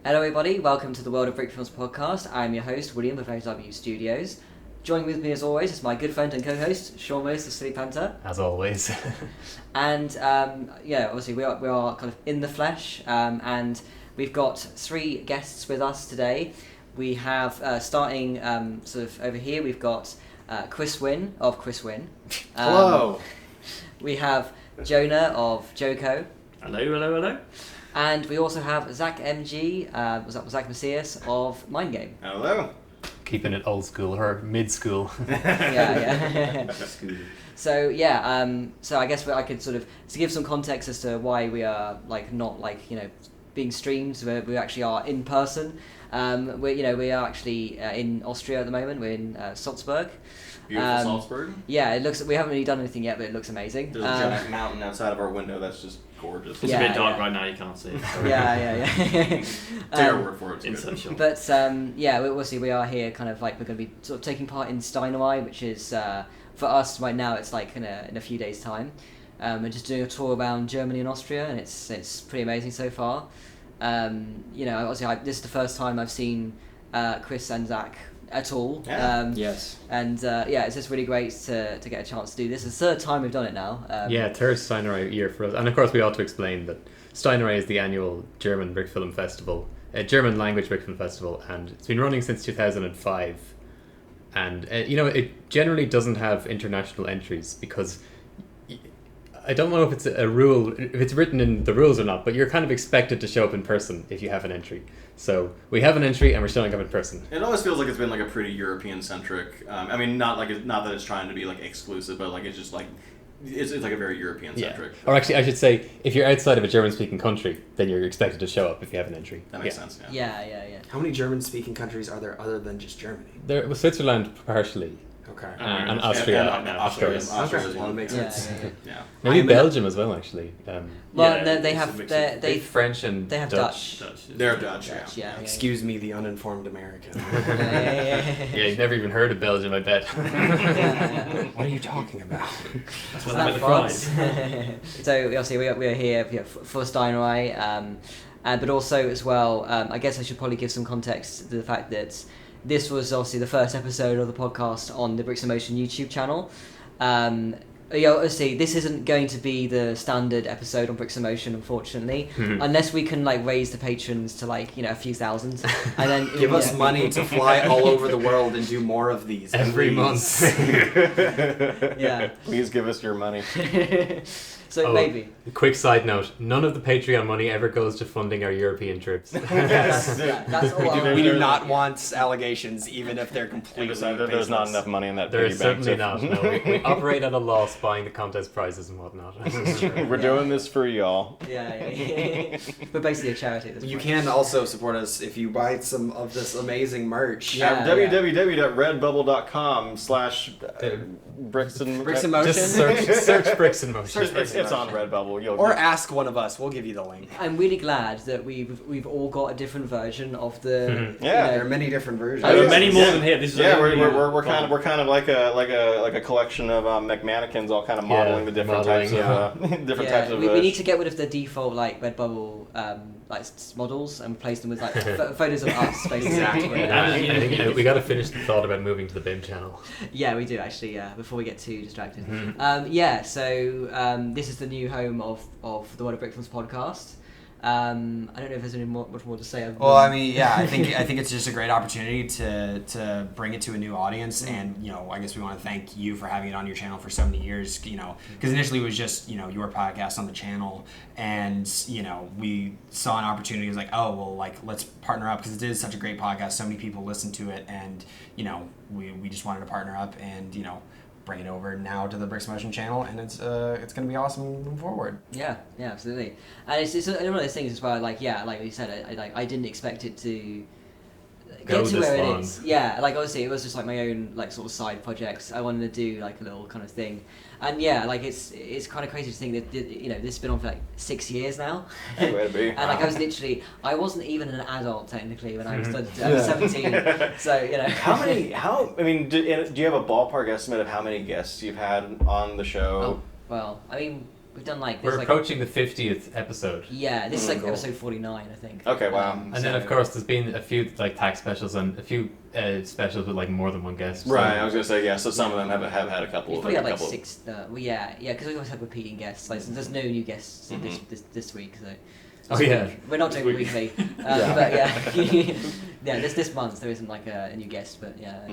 Hello everybody, welcome to the World of Brickfilms Podcast. I'm your host, William of AW Studios. Joining with me as always is my good friend and co-host, Sean Moose of Silly Panther. As always. And obviously we are kind of in the flesh, and we've got three guests with us today. We have, starting sort of over here, we've got Chris Wynn of Chris Wynn. Hello. We have Jonah of Joko. Hello. And we also have Zach MG, Zach Macias of MindGame. Hello. Keeping it old school, or mid-school. Yeah. So I guess I could sort of, to give some context as to why we are not being streamed. We actually are in person. We are actually in Austria at the moment. We're in Salzburg. Beautiful Salzburg. Yeah, we haven't really done anything yet, but it looks amazing. There's a giant mountain outside of our window that's just gorgeous. It's a bit dark right now, you can't see it. Yeah. Take our word for it. Inside shot. But we'll see. We are here, kind of like we're going to be sort of taking part in Steinerei, which is for us right now. It's like in a few days' time. We're just doing a tour around Germany and Austria, and it's pretty amazing so far. Obviously, this is the first time I've seen Chris and Zach at all. Yeah. Yes. And it's just really great to get a chance to do this. It's the third time we've done it now. Third Steinerei year for us. And of course we ought to explain that Steinerei is the annual German brick film festival, a German language brick film festival, and it's been running since 2005. And it generally doesn't have international entries because I don't know if it's a rule, if it's written in the rules or not, but you're kind of expected to show up in person if you have an entry. So we have an entry and we're showing up in person. It always feels like it's been like a pretty European-centric. Not that it's trying to be like exclusive, but like it's just like it's like a very European-centric. Yeah. Or actually, I should say, if you're outside of a German-speaking country, then you're expected to show up if you have an entry. That makes sense. Yeah. How many German-speaking countries are there other than just Germany? There was Switzerland partially. Okay. And Austria, of course. Well, it makes sense. Yeah. Maybe Belgium as well, actually. They have French and they have Dutch. They're Dutch. Yeah. Excuse me, the uninformed American. Yeah, you've never even heard of Belgium, I bet. What are you talking about? That's what I'm France. So obviously we are here for Steinerei, but also as well, I guess I should probably give some context to the fact that this was obviously the first episode of the podcast on the Bricks in Motion YouTube channel. Obviously, this isn't going to be the standard episode on Bricks in Motion, unfortunately, unless we can raise the patrons to a few thousand, and then give us money to fly all over the world and do more of these every month. Yeah, Please give us your money. So maybe. Quick side note: none of the Patreon money ever goes to funding our European trips. That's all. We do not want allegations, even if they're completely. There's not enough money in that. There is certainly not. No, we operate at a loss buying the contest prizes and whatnot. We're doing this for y'all. Yeah. We're basically a charity at this point. You can also support us if you buy some of this amazing merch. Yeah. www.redbubble.com/bricks and Motion. Just search Bricks in Motion. It's on Redbubble. Or ask one of us. We'll give you the link. I'm really glad that we've all got a different version of the. There are many different versions. There are many more than here. This is we're kind of like a collection of mannequins, all kind of modeling the different types of. We need to get rid of the default Redbubble models and replace them with photos of us. Basically. Exactly. We got to finish the thought about moving to the BIM channel. Yeah, we do actually. Yeah, before we get too distracted. So this is the new home of the World of Brickfilms Podcast. I don't know if there's much more to say. Well, I think it's just a great opportunity to bring it to a new audience, and I guess we want to thank you for having it on your channel for so many years. Because initially it was just your podcast on the channel, and we saw an opportunity. It was like, let's partner up because it is such a great podcast. So many people listen to it, and we just wanted to partner up and bring it over now to the Bricks Motion channel, and it's going to be awesome moving forward. Yeah, absolutely. And it's one of those things as well. Like you said, I didn't expect it to get to where it is. Yeah, obviously it was just my own sort of side projects. I wanted to do a little kind of thing, and it's kind of crazy to think that this has been on for 6 years now. And I wasn't even an adult technically when I was 17. So do you have a ballpark estimate of how many guests you've had on the show? Oh, well, I mean, we've done like We're approaching the 50th episode. Yeah, this is like cool. episode 49, I think. Okay, wow. And then of course there's been a few like tax specials and a few specials with like more than one guest. Right, I was gonna say so some of them have had a couple We've of probably had like couple 6. Because we always have repeating guests. Like, there's no new guests this week, so. Oh yeah. We're not doing it weekly, but yeah, this month there isn't like a new guest, but yeah.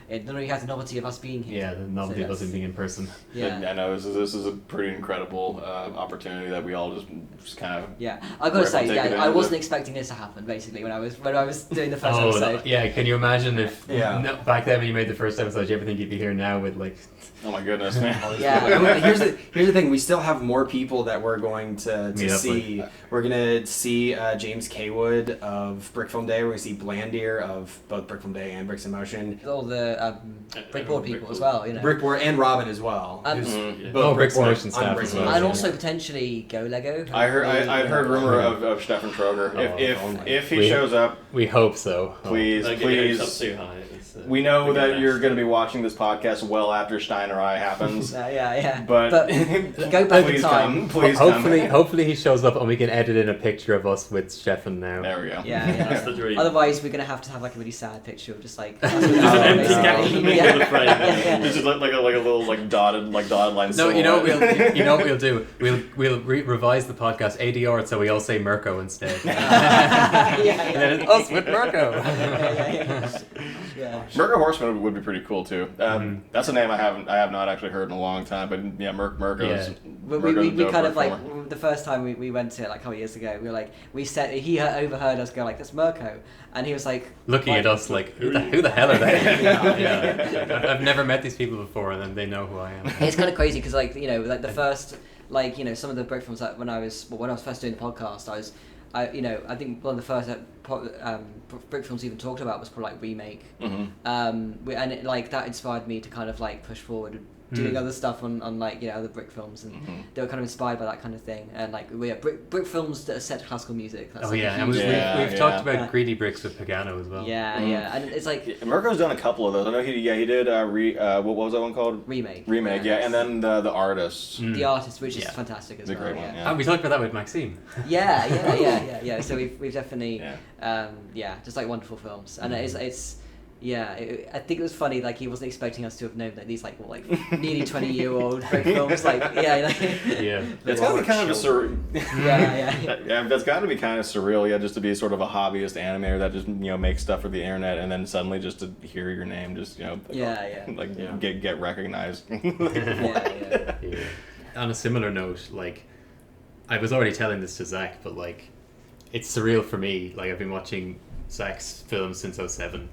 It don't really have the novelty of us being here. Yeah, the novelty of us being in person. Yeah. I know this is a pretty incredible opportunity that we all just kind of. Yeah, I've got to say, take I wasn't expecting this to happen. Basically, when I was doing the first episode. Yeah, can you imagine if back then when you made the first episode, you ever think you'd be here now with like? Oh my goodness, man! Yeah. Here's the thing. We still have more people that we're going to see. We're gonna see James Kaywood of Brickfilm Day. We're gonna see Blandier of both Brickfilm Day and Bricks in Motion. All the Brickboard people as well, you know. Brickboard and Robin as well. Both Bricks in Motion staff as well. And also potentially Go Lego. I'd heard rumor of Stefan Troger. If he shows up, we hope so. Please. Too high. We know that you're going to be watching this podcast well after Steinerei happens. Yeah. But go back in time. Please hopefully he shows up and we can edit in a picture of us with Stefan now. There we go. Yeah. That's the dream. Otherwise, we're going to have like a really sad picture of just like Just an empty gap in the middle of the frame. It's just like a little dotted line. No, you know what we'll do. We'll revise the podcast ADR so we all say Mirko instead. And then it's us with Mirko. Yeah. Mirko Horseman would be pretty cool too. That's a name I have not actually heard in a long time. But yeah, Mirko's. Yeah. We kind of like the first time we went to it like a couple of years ago. We were like he overheard us go like that's Mirko, and he was like looking at us like who the hell are they? Yeah. I've never met these people before, and then they know who I am. It's kind of crazy because like like the first some of the brick films that when I was first doing the podcast I think one of the first brick films even talked about was probably like Remake, and that inspired me to kind of like push forward doing other stuff on like other brick films, and they were kind of inspired by that kind of thing, and like brick films that are set to classical music. That's we've talked about Greedy Bricks with Pagano as well. And it's like Mirko's done a couple of those. I know he did what was that one called? Remake, and then the Artist. The Artist, which is fantastic as well. Great one, And we talked about that with Maxime. Yeah. So we've definitely just like wonderful films, and it's. Yeah, I think it was funny. Like he wasn't expecting us to have known that these like nearly 20-year-old brick films. That's got to be kind of a surreal. Yeah. That's got to be kind of surreal. Yeah, just to be sort of a hobbyist animator that just makes stuff for the internet, and then suddenly just to hear your name just get recognized. On a similar note, like I was already telling this to Zach, but like it's surreal for me. Like I've been watching Zach's films since 2007.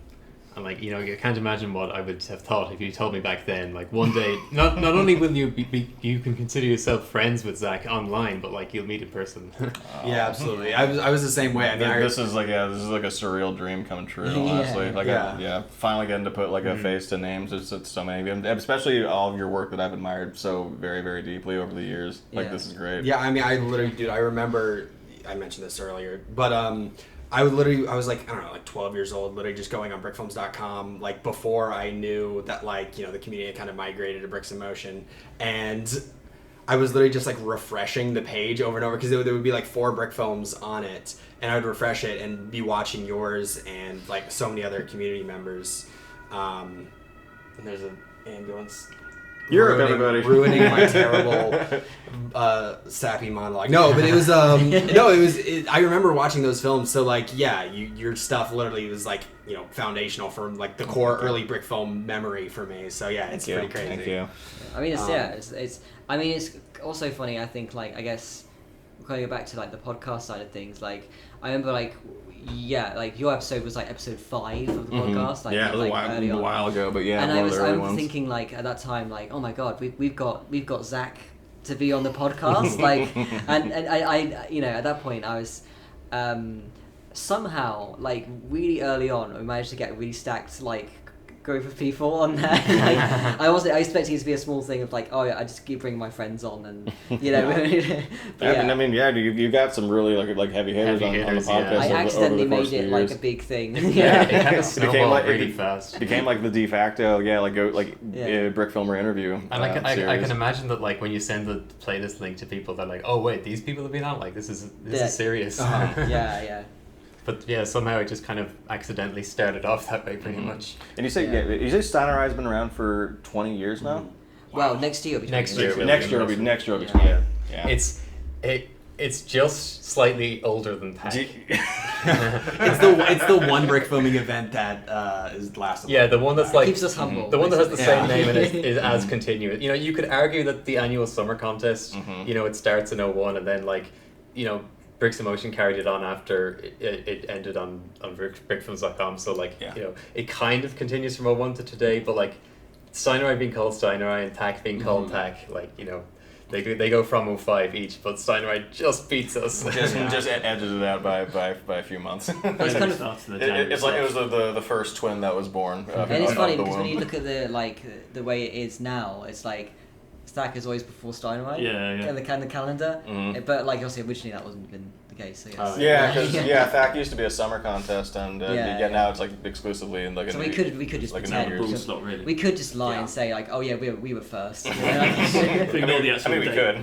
And like I can't imagine what I would have thought if you told me back then. Like one day, not only will you you can consider yourself friends with Zach online, but like you'll meet in person. Yeah, absolutely. I was the same way. I mean, this is like a surreal dream coming true. Honestly, finally getting to put like a face to names. It's so many of them, especially all of your work that I've admired so very very deeply over the years. Like this is great. Yeah, I mean, I remember I mentioned this earlier, but I was like, I don't know, like 12 years old, literally just going on brickfilms.com, like before I knew that like, the community had kind of migrated to Bricks in Motion. And I was literally just like refreshing the page over and over because there would be like 4 brick films on it. And I would refresh it and be watching yours and like so many other community members. And there's an ambulance. Ruining my terrible sappy monologue. No, but it was I remember watching those films. So like, your stuff literally was like foundational for like the core early brick film memory for me. So yeah, it's pretty crazy. Thank you. I mean, it's also funny. I think like I guess going back to like the podcast side of things. Like I remember like your episode was like episode 5 of the podcast. Like, it was a while ago, but and I was thinking like at that time like, oh my god, we've got Zach to be on the podcast. Like, and I at that point I was somehow like really early on we managed to get really stacked like group of people on there. Like, I expected it to be a small thing of like, oh yeah, I just keep bringing my friends on, and you know. I mean, you got some really like heavy hitters on the podcast. I accidentally made it like a big thing. Yeah, it kind of snowballed really fast. It became like the de facto, brick filmer interview. And I can imagine that like when you send the playlist link to people, they're like, oh wait, these people have been on, like this is serious. Yeah. But yeah, somehow it just kind of accidentally started off that way, pretty much. And you say Steinerei has been around for 20 years now? Well, next year will be 20 years. Next year will be 20. Yeah. It's just slightly older than Pack. It's the one brick filming event that is lasting. Yeah, the one that's like keeps us humble. The one that has the same name and is as continuous. You know, you could argue that the annual summer contest, you know, it starts in 2001 and then like, you know, Bricks in Motion carried it on after it ended on brickfilms.com. So like, you know, it kind of continues from 2001 to today, but like Steinerei being called Steinerei and Tack being called Tack, like, you know, they go from 2005 each, but Steinerei just beats us. Just edges it out by a few months. It's kind of it was the first twin that was born. And it's funny because when you look at the way it is now, it's like Stack is always before Steinerei. Yeah. And the calendar, but like obviously originally that wasn't been the case. So yes. Thack used to be a summer contest, and now it's like exclusively in like. So we could just like pretend. Really. We could just lie and say like, oh yeah, we were first. We could.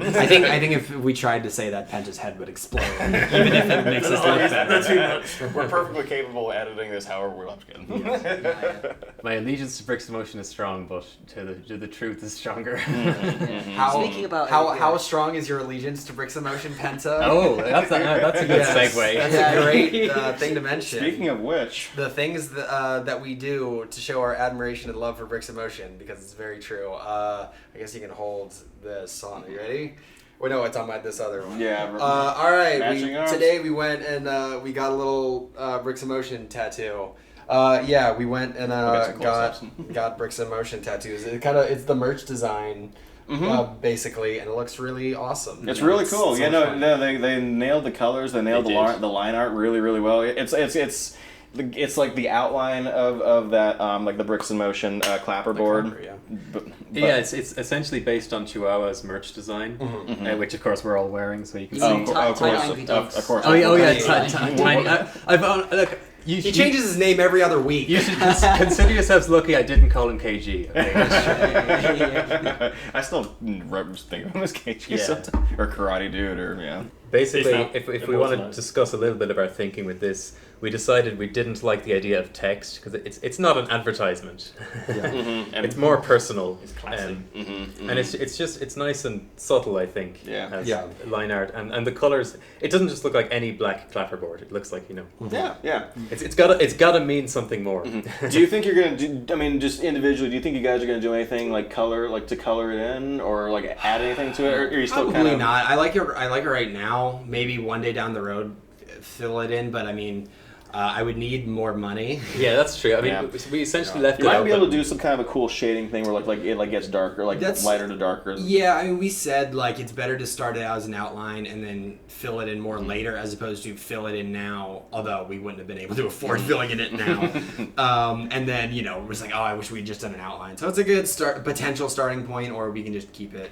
I think if we tried to say that, Penta's head would explode, even if it makes us look better. We're perfectly capable of editing this however we want. My allegiance to Bricks in Motion is strong, but to the truth is stronger. Speaking about how strong is your allegiance to Bricks in Motion, Penta? Oh, that's a good segue. That's a great thing to mention. Speaking of which, the things that we do to show our admiration and love for Bricks in Motion, because it's very true. I guess you can hold this on. Are you ready? Well, no, it's on this other one. Yeah. All right. Today we went and we got a little Bricks in Motion tattoo. We went and got Bricks in Motion tattoos. It's the merch design. Basically, and it looks really awesome. It's really cool. They nailed the colors. They nailed the line art really, really well. It's like the outline of that like the Bricks in Motion clapperboard. It's essentially based on Chihuahua's merch design, which of course we're all wearing, so you can see. Of course. Tiny. Look. He changes his name every other week. You should consider yourselves lucky I didn't call him KG. I still think of him as KG sometimes. Or Karate Dude, or Basically, if we want to discuss a little bit of our thinking with this, we decided we didn't like the idea of text because it's not an advertisement. It's more personal. It's classy. And it's nice and subtle, I think. As line art and the colors. It doesn't just look like any black clapperboard. It looks like It's got to mean something more. Do you think you're gonna do? I mean, just individually, do you think you guys are gonna do anything like to color it in or like add anything to it, or are you still probably kind of not? I like it right now. Maybe one day down the road, fill it in. But I mean, I would need more money. Yeah, that's true. I mean, we essentially left it open. You might be able to do some kind of a cool shading thing where it gets darker, lighter to darker. Yeah, I mean, we said like it's better to start it out as an outline and then fill it in more later, as opposed to fill it in now. Although we wouldn't have been able to afford filling it in now. And then we're just like, oh, I wish we'd just done an outline. So it's a good potential starting point, or we can just keep it.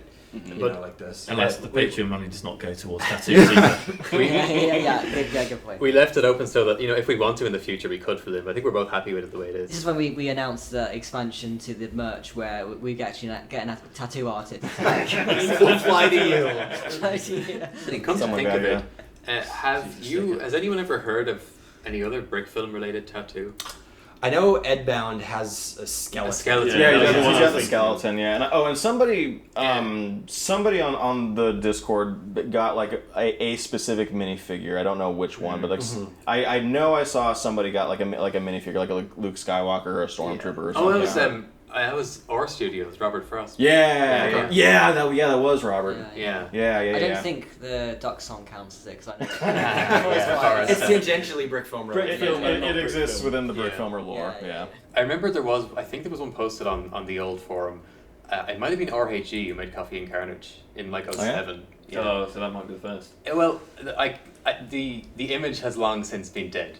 Like this. Unless the Patreon money does not go towards tattoos either. Good point. We left it open so that, if we want to in the future, we could for them. I think we're both happy with it the way it is. This is when we announced the expansion to the merch where we actually get a tattoo artist. We'll fly to you. Come to think of it, has anyone ever heard of any other brick film related tattoo? I know Edbound has a skeleton. He's got the skeleton. Yeah, and somebody on the Discord got like a specific minifigure. I don't know which one, but like I know I saw somebody got like a minifigure, like a Luke Skywalker or a Stormtrooper or something. That was our studio. It was Robert Frost. That was Robert. I don't think the duck song counts as it, because I know it's tangentially brick film related. It exists within the brick filmer lore. I remember I think there was one posted on the old forum. It might have been RHG who made Coffee and Carnage in like 07. So that might be the first. Well, the image has long since been dead.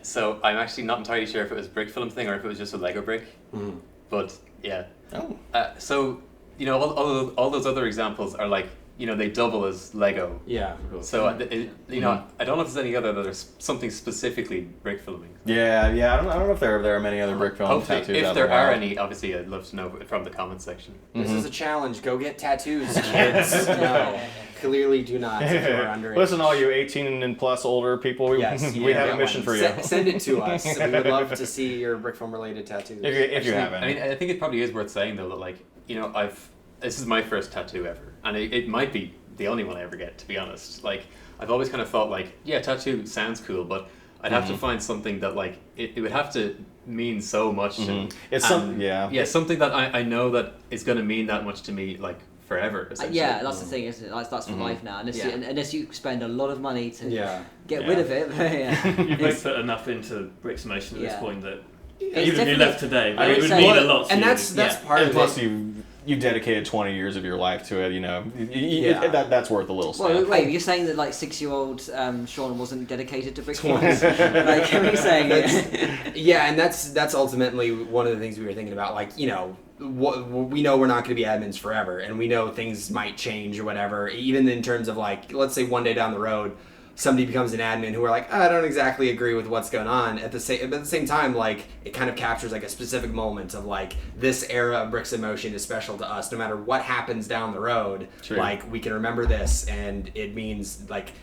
So I'm actually not entirely sure if it was a brick film thing or if it was just a Lego brick. But yeah. So all those other examples are like, they double as Lego. Yeah. So I don't know if there's any other that there's something specifically brick filming. Yeah. I don't know if there are many other brick film tattoos if out there are any, obviously I'd love to know from the comment section. This is a challenge. Go get tattoos, kids. No, clearly do not. If you're underage. Listen, all you 18 and plus older people, we have a mission for you. Send it to us. We would love to see your brick film related tattoos. If you have any. I mean, I think it probably is worth saying though that, like, this is my first tattoo ever, and it might be the only one I ever get, to be honest. Like, I've always kind of thought, like, yeah, tattoo sounds cool, but I'd have to find something that, like, it would have to mean so much. Something that I know that is going to mean that much to me, like, forever, essentially. That's the thing, isn't it? That's for life now. Unless you spend a lot of money to get rid of it. You've both put enough into Bricksimation at this point that It's even if you left today, it would mean a lot to you. And that's part of it. Plus you dedicated 20 years of your life to it, that's worth a little stuff. Well, wait, you're saying that, like, 6-year-old Sean wasn't dedicated to brickfilms? Like, what are you saying? Yeah, and that's ultimately one of the things we were thinking about. Like, we know we're not going to be admins forever, and we know things might change or whatever. Even in terms of, like, let's say one day down the road, somebody becomes an admin who are like, I don't exactly agree with what's going on. At the same time, like, it kind of captures like a specific moment of like, this era of Bricks in Motion is special to us. No matter what happens down the road, like, we can remember this, and it means like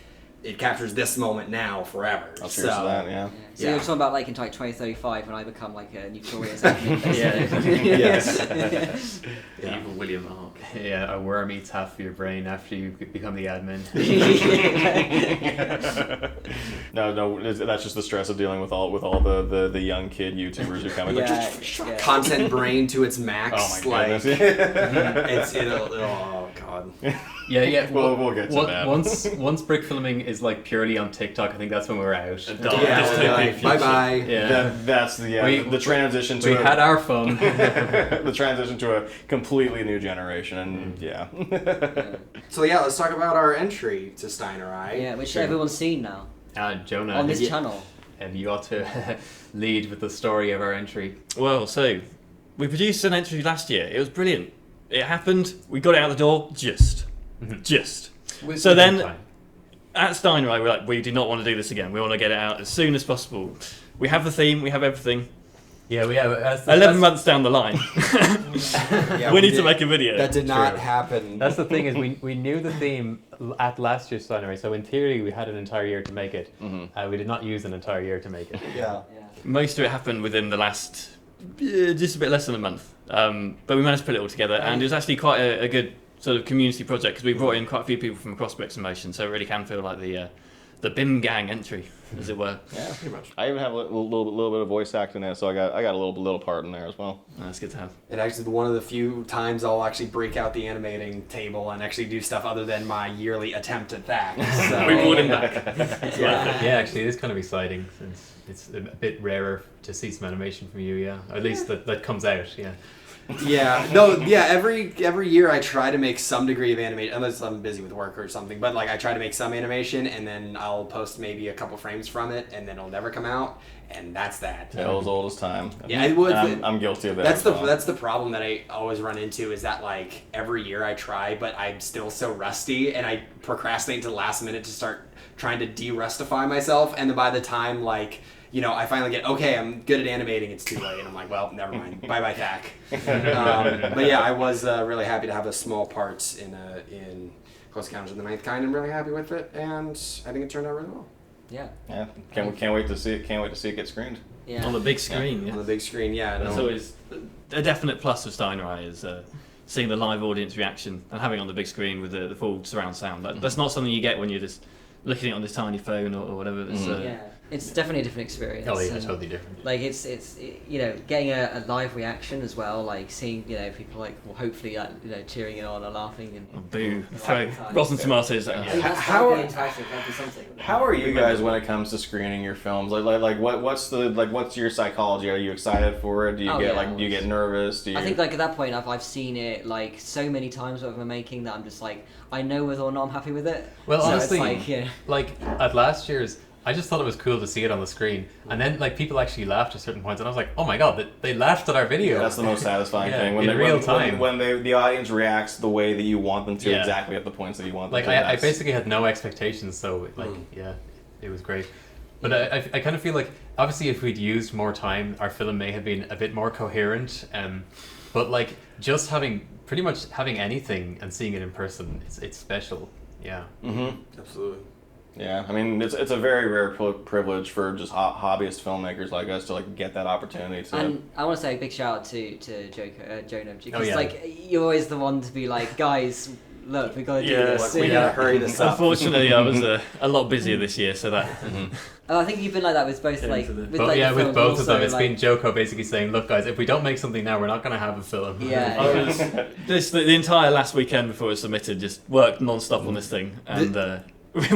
it captures this moment now forever. I'll cheers to that, yeah. So you're talking about, like, in like 2035 when I become like a notorious admin. Yes. The evil William Ark. Yeah, a worm eats half of your brain after you become the admin. No, that's just the stress of dealing with all the young kid YouTubers who come in. Content brain to its max. Oh my goodness. Oh god. Yeah. We'll get to that. Once brick filming is like purely on TikTok, I think that's when we're out. Bye bye. Yeah. That's the transition to. We had our fun. The transition to a completely new generation, and So let's talk about our entry to Steinerei. Yeah, which everyone's seen now. Jonah, on this channel. And you ought to lead with the story of our entry. Well, so we produced an entry last year. It was brilliant. It happened. We got it out the door. Just. So then, at Steinerei, we're like, we do not want to do this again. We want to get it out as soon as possible. We have the theme. We have everything. Yeah, we have 11 months down the line. we need to make a video. That did not happen. That's the thing, is we knew the theme at last year's Steinerei, so in theory we had an entire year to make it. We did not use an entire year to make it. Yeah. Most of it happened within the last just a bit less than a month. But we managed to put it all together, and it was actually quite a good sort of community project because we brought in quite a few people from across Bricksimation, so it really can feel like the BIM gang entry, as it were. Yeah, pretty much. I even have a little bit of voice acting in it, so I got a little part in there as well. That's good to have. And actually, one of the few times I'll actually break out the animating table and actually do stuff other than my yearly attempt at that. So. We brought him back. Yeah, actually, it is kind of exciting since it's a bit rarer to see some animation from you. Yeah, or at least that comes out. Yeah. Every year I try to make some degree of animation, unless I'm busy with work or something, but like I try to make some animation, and then I'll post maybe a couple frames from it, and then it'll never come out, and that's that. Tale as old as time. Yeah, it would. I'm guilty of that. That's the problem that I always run into, is that like every year I try, but I'm still so rusty, and I procrastinate to the last minute to start trying to de-rustify myself, and then by the time like, I finally get, okay, I'm good at animating, it's too late. And I'm like, well, never mind. Bye-bye, Thack. But yeah, I was really happy to have a small part in Close Encounters of the Ninth Kind, and really happy with it. And I think it turned out really well. Yeah. Yeah. Can't wait to see it. Can't wait to see it get screened. Yeah. On the big screen. Yeah. On the big screen, yeah. That's always a definite plus of Steinerei, is seeing the live audience reaction and having it on the big screen with the full surround sound. That's not something you get when you're just looking at it on this tiny phone or whatever. It's definitely a different experience. Oh yeah, totally different. Like it's getting a live reaction as well, like seeing people like, well, hopefully cheering it on or laughing and boo, throw rotten tomatoes at us. How are you guys when it comes to screening your films? What's your psychology? Are you excited for it? Do you get nervous? I think like at that point I've seen it like so many times over making that I'm just like, I know whether or not I'm happy with it. Well, so honestly, like at last year's, I just thought it was cool to see it on the screen, and then like people actually laughed at certain points, and I was like, oh my god, they laughed at our video. Yeah, that's the most satisfying thing in real time when the audience reacts the way that you want them to, exactly at the points that you want them like to. I basically had no expectations, so like it was great. But I kind of feel like obviously if we'd used more time, our film may have been a bit more coherent. But like just pretty much having anything and seeing it in person, it's special. Yeah. Absolutely. Yeah, I mean it's a very rare privilege for just hobbyist filmmakers like us to like get that opportunity to. And I want to say a big shout out to Jonah, because like you're always the one to be like, guys, look, we got to do this. We gotta hurry this up. Unfortunately, I was a lot busier this year, so that. I think you've been like that with both with both of them. It's been Joko basically saying, "Look, guys, if we don't make something now, we're not going to have a film." Yeah. The entire last weekend before it was submitted, just worked non-stop on this thing, and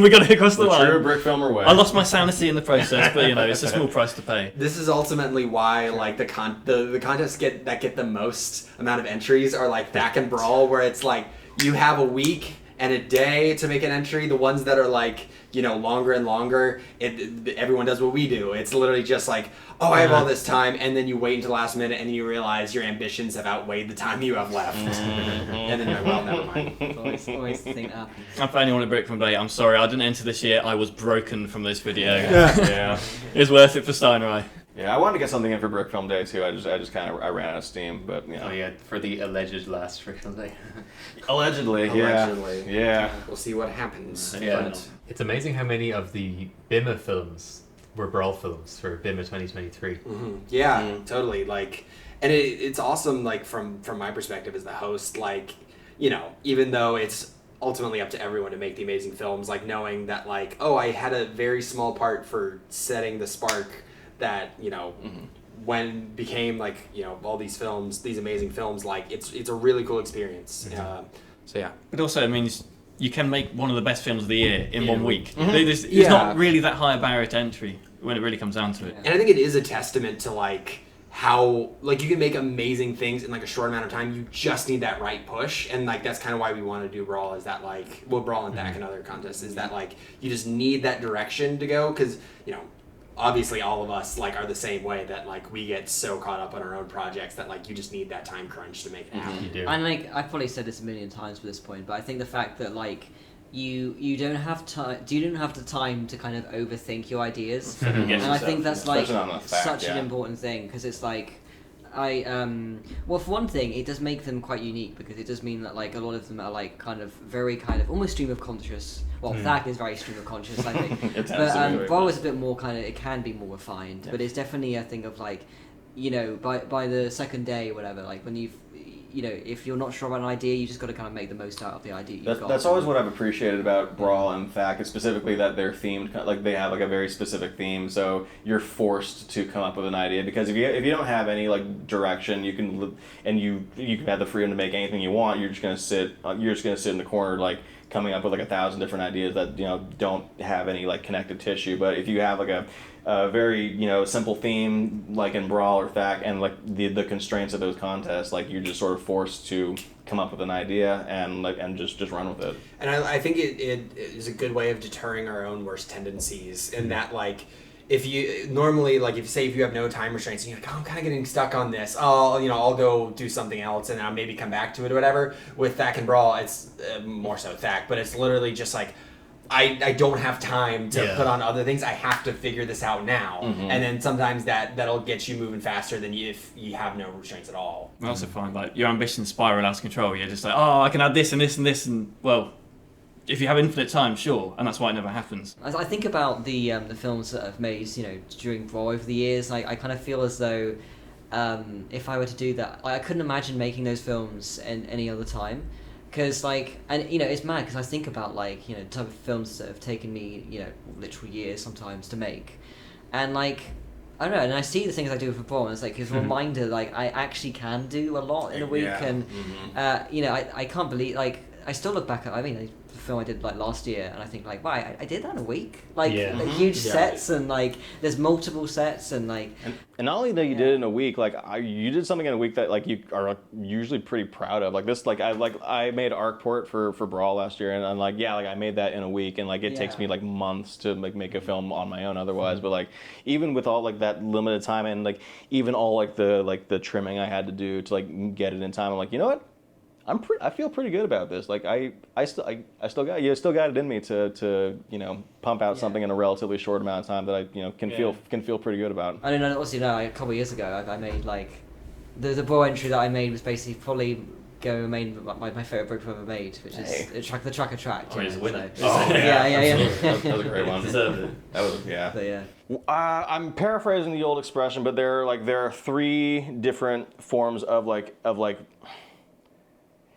we got it across the line. True brick filmer way. I lost my sanity in the process, but it's a small price to pay. This is ultimately why like the contests get the most amount of entries are like Thack and Brawl, where it's like you have a week and a day to make an entry. The ones that are like, longer and longer, everyone does what we do. It's literally just like, oh, I have all this time, and then you wait until the last minute, and you realize your ambitions have outweighed the time you have left. And then you're like, well, never mind. Always the thing that happens. And for anyone at Brick from Day, I'm sorry, I didn't enter this year. I was broken from this video. Yeah. It was worth it for Steinerei. Yeah, I wanted to get something in for Brick Film Day too. I just kind of ran out of steam, but Oh yeah, for the alleged last Brick Film Day. Allegedly. Yeah. We'll see what happens. Yeah. It's amazing how many of the BIMA films were Brawl films for BIMA 2023. Yeah, totally. Like, and it's awesome. Like from my perspective as the host, like, even though it's ultimately up to everyone to make the amazing films, like knowing that like, oh, I had a very small part for setting the spark that when became like all these films, these amazing films, like it's a really cool experience. So yeah, but also it means you can make one of the best films of the year in 1 week. It's not really that high a barrier to entry when it really comes down to it. And I think it is a testament to like how like you can make amazing things in like a short amount of time. You just need that right push, and like that's kind of why we want to do Brawl. Is that like Brawl and Thack and other contests is that like you just need that direction to go, because obviously all of us like are the same way, that like we get so caught up on our own projects that like you just need that time crunch to make it happen. You do. And like I've probably said this a million times by this point, but I think the fact that like you don't have the time to kind of overthink your ideas, and I think that's like such an important thing, because it's like well, for one thing, it does make them quite unique, because it does mean that like a lot of them are like kind of almost stream of conscious. Well, Thack is very stream of conscious, I think. But Brawl is a bit more it can be more refined, but it's definitely a thing of like, by the second day or whatever, like when you've if you're not sure about an idea, you just got to kind of make the most out of the idea you've got. That's always what I've appreciated about Brawl and Thack, is specifically that they're themed, like they have like a very specific theme, so you're forced to come up with an idea, because if you don't have any like direction, you can have the freedom to make anything you want. You're just gonna sit in the corner like coming up with like 1,000 different ideas that don't have any like connective tissue. But if you have like a very simple theme like in Brawl or Thack, and like the constraints of those contests, like you're just sort of forced to come up with an idea and just run with it. And I think it is a good way of deterring our own worst tendencies, in that like if you normally like if you have no time restraints and you're like, oh, I'm kind of getting stuck on this, I'll go do something else and I'll maybe come back to it or whatever. With Thack and Brawl, it's more so Thack, but it's literally just like I don't have time to put on other things. I have to figure this out now. And then sometimes that'll get you moving faster than if you have no restraints at all. I also find like your ambitions spiral out of control. You're just like, oh, I can add this and this and this, and well, if you have infinite time, sure, and that's why it never happens. As I think about the films that I've made, during Brawl over the years, I kind of feel as though if I were to do that, I couldn't imagine making those films in any other time. Because it's mad, because I think about the type of films that have taken me literal years sometimes to make, and I don't know, and I see the things I do for Brawl, and it's like it's a reminder I actually can do a lot in a week, and I can't believe I still look back at, the film I did like last year, and I think like, wow, I did that in a week. Like, huge sets, and like there's multiple sets, and like. And not only that you did it in a week, like you did something in a week that like you are usually pretty proud of. Like this, I made Arcport for Brawl last year, and I'm like, I made that in a week, and like it takes me like months to like make a film on my own otherwise. But like even with all like that limited time, and like even all like the trimming I had to do to like get it in time, I'm like, you know what? I feel pretty good about this. Like I still got it in me to pump out something in a relatively short amount of time that I can feel pretty good about. I don't know. Also, a couple of years ago, I made like the Brawl entry that I made was basically probably my favorite brick I've ever made, which is the tracker track. It's a winner. That was a great one. Deserved it. That was I'm paraphrasing the old expression, but there are 3 different forms of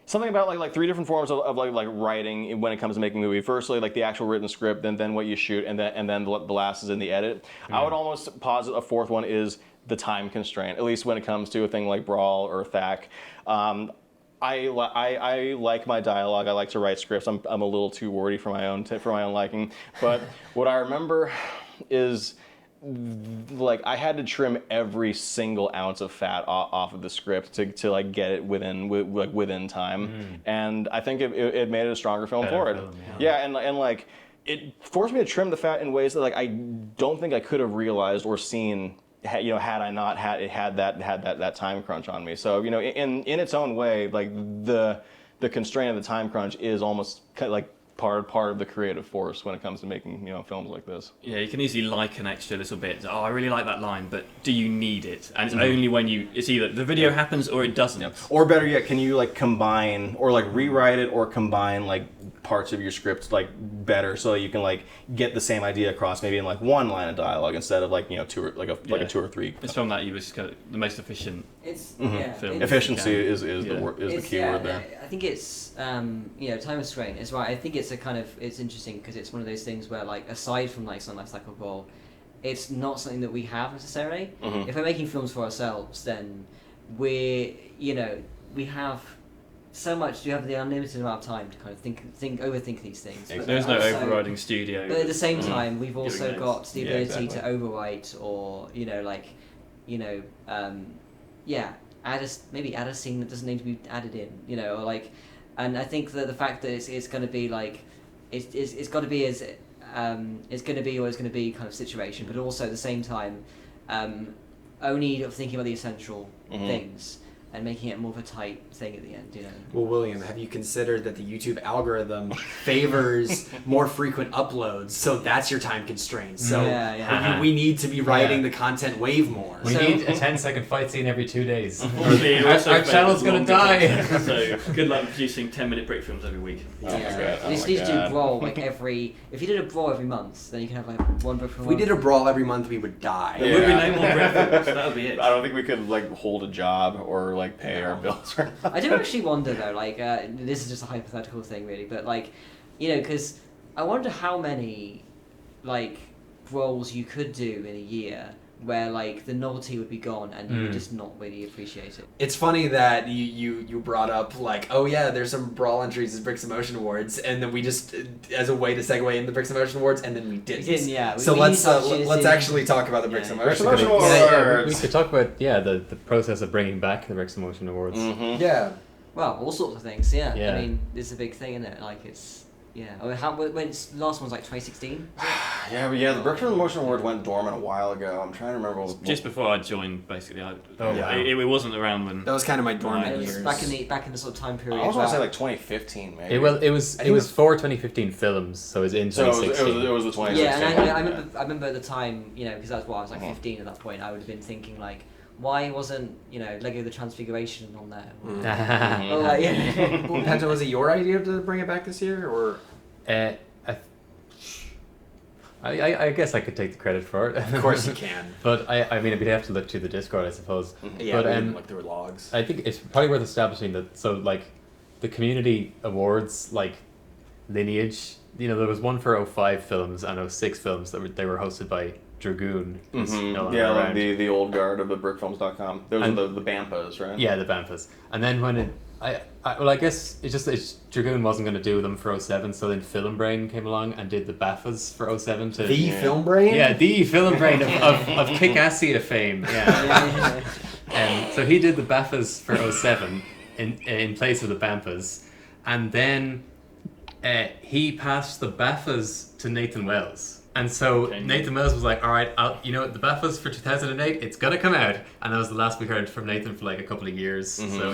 something about like 3 different forms of writing when it comes to making a movie. Firstly, like the actual written script, then what you shoot, and then the last is in the edit. I would almost posit a 4th one is the time constraint, at least when it comes to a thing like Brawl or Thack. I like my dialogue. I like to write scripts. I'm a little too wordy for my own liking. But what I remember is like I had to trim every single ounce of fat off of the script to like get it within time, and I think it made it a stronger film for it. And like it forced me to trim the fat in ways that like I don't think I could have realized or seen had I not had that time crunch on me. So in its own way, like the constraint of the time crunch is almost like part of the creative force when it comes to making films like this. Yeah, you can easily like an extra little bit. Oh, I really like that line, but do you need it? And it's only when it's either the video happens or it doesn't. Yep. Or better yet, can you like combine or like rewrite it or combine like parts of your script like better so that you can like get the same idea across maybe in like 1 line of dialogue instead of like 2 or a 2 or 3. It's from that you was the most efficient. Film. Efficiency is the key word there. I think it's time constraint is right. I think it's it's interesting because it's one of those things where like aside from like something like Cycle Brawl, it's not something that we have necessarily. If we're making films for ourselves, then we have so much. You have the unlimited amount of time to kind of overthink these things. Exactly. There's no overriding studio. But at the same time, we've also got the ability to overwrite or add a scene that doesn't need to be added in, or like, and I think that the fact that it's going to be like, it's got to be as it's going to be or it's going to be kind of situation, but also at the same time, only thinking about the essential things and making it more of a tight thing at the end, Well, William, have you considered that the YouTube algorithm favors more frequent uploads, so that's your time constraint. So we need to be writing the content wave more. We need a 10-second fight scene every 2 days. Our channel's going to die. So good luck producing 10-minute brick films every week. You just need to do Brawl like if you did a Brawl every month, then you can have like 1 brick film. If we did a Brawl every month, we would die. There would be no more brick films, that would be it. I don't think we could like hold a job or like pay our bills. I do actually wonder though, like this is just a hypothetical thing really, but like because I wonder how many like roles you could do in a year where like the novelty would be gone and you would just not really appreciate it. It's funny that you brought up like, oh yeah, there's some Brawl entries as Bricks Emotion Awards, and then we just as a way to segue into the Bricks Emotion Awards, and then we didn't. So let's actually talk about the Bricks Emotion Awards. We could talk about the process of bringing back the Bricks Emotion Awards. Yeah. Well, all sorts of things. Yeah. I mean, it's a big thing, isn't it? Like it's. Yeah. I mean, when last one's like 2016. The Brickfilms Emotion Award went dormant a while ago. I'm trying to remember. Just before I joined, basically. It wasn't around when. That was kind of my dormant years. Back in the sort of time period. I also want to say like 2015, maybe. It was for 2015 films, so it was in 2016. So it was the 2016. Yeah, and I remember at the time, because that's why I was like 15 at that point. I would have been thinking like, why wasn't Lego the Transfiguration on there? Penta, was it your idea to bring it back this year, or? I guess I could take the credit for it. Of course you can. But I mean, we'd have to look through the Discord, I suppose. Yeah, but look through logs. I think it's probably worth establishing that. So like, the community awards like lineage. There was one for 05 films and 06 films they were hosted by Dragoon. The old guard of the brickfilms.com. Those are the Bampas, right? Yeah, the Bampas. And then when I guess Dragoon wasn't going to do them for 07, so then Film Brain came along and did the BAFTAs for 07 to... The Film Brain? Yeah, the Film Brain of Kick-Assia fame, yeah. So he did the BAFTAs for 07 in place of the BAMFAs, and then he passed the BAFTAs to Nathan Wells. And so Nathan Wells was like, all right, the BAFTAs for 2008, it's going to come out. And that was the last we heard from Nathan for like a couple of years. Mm-hmm. So,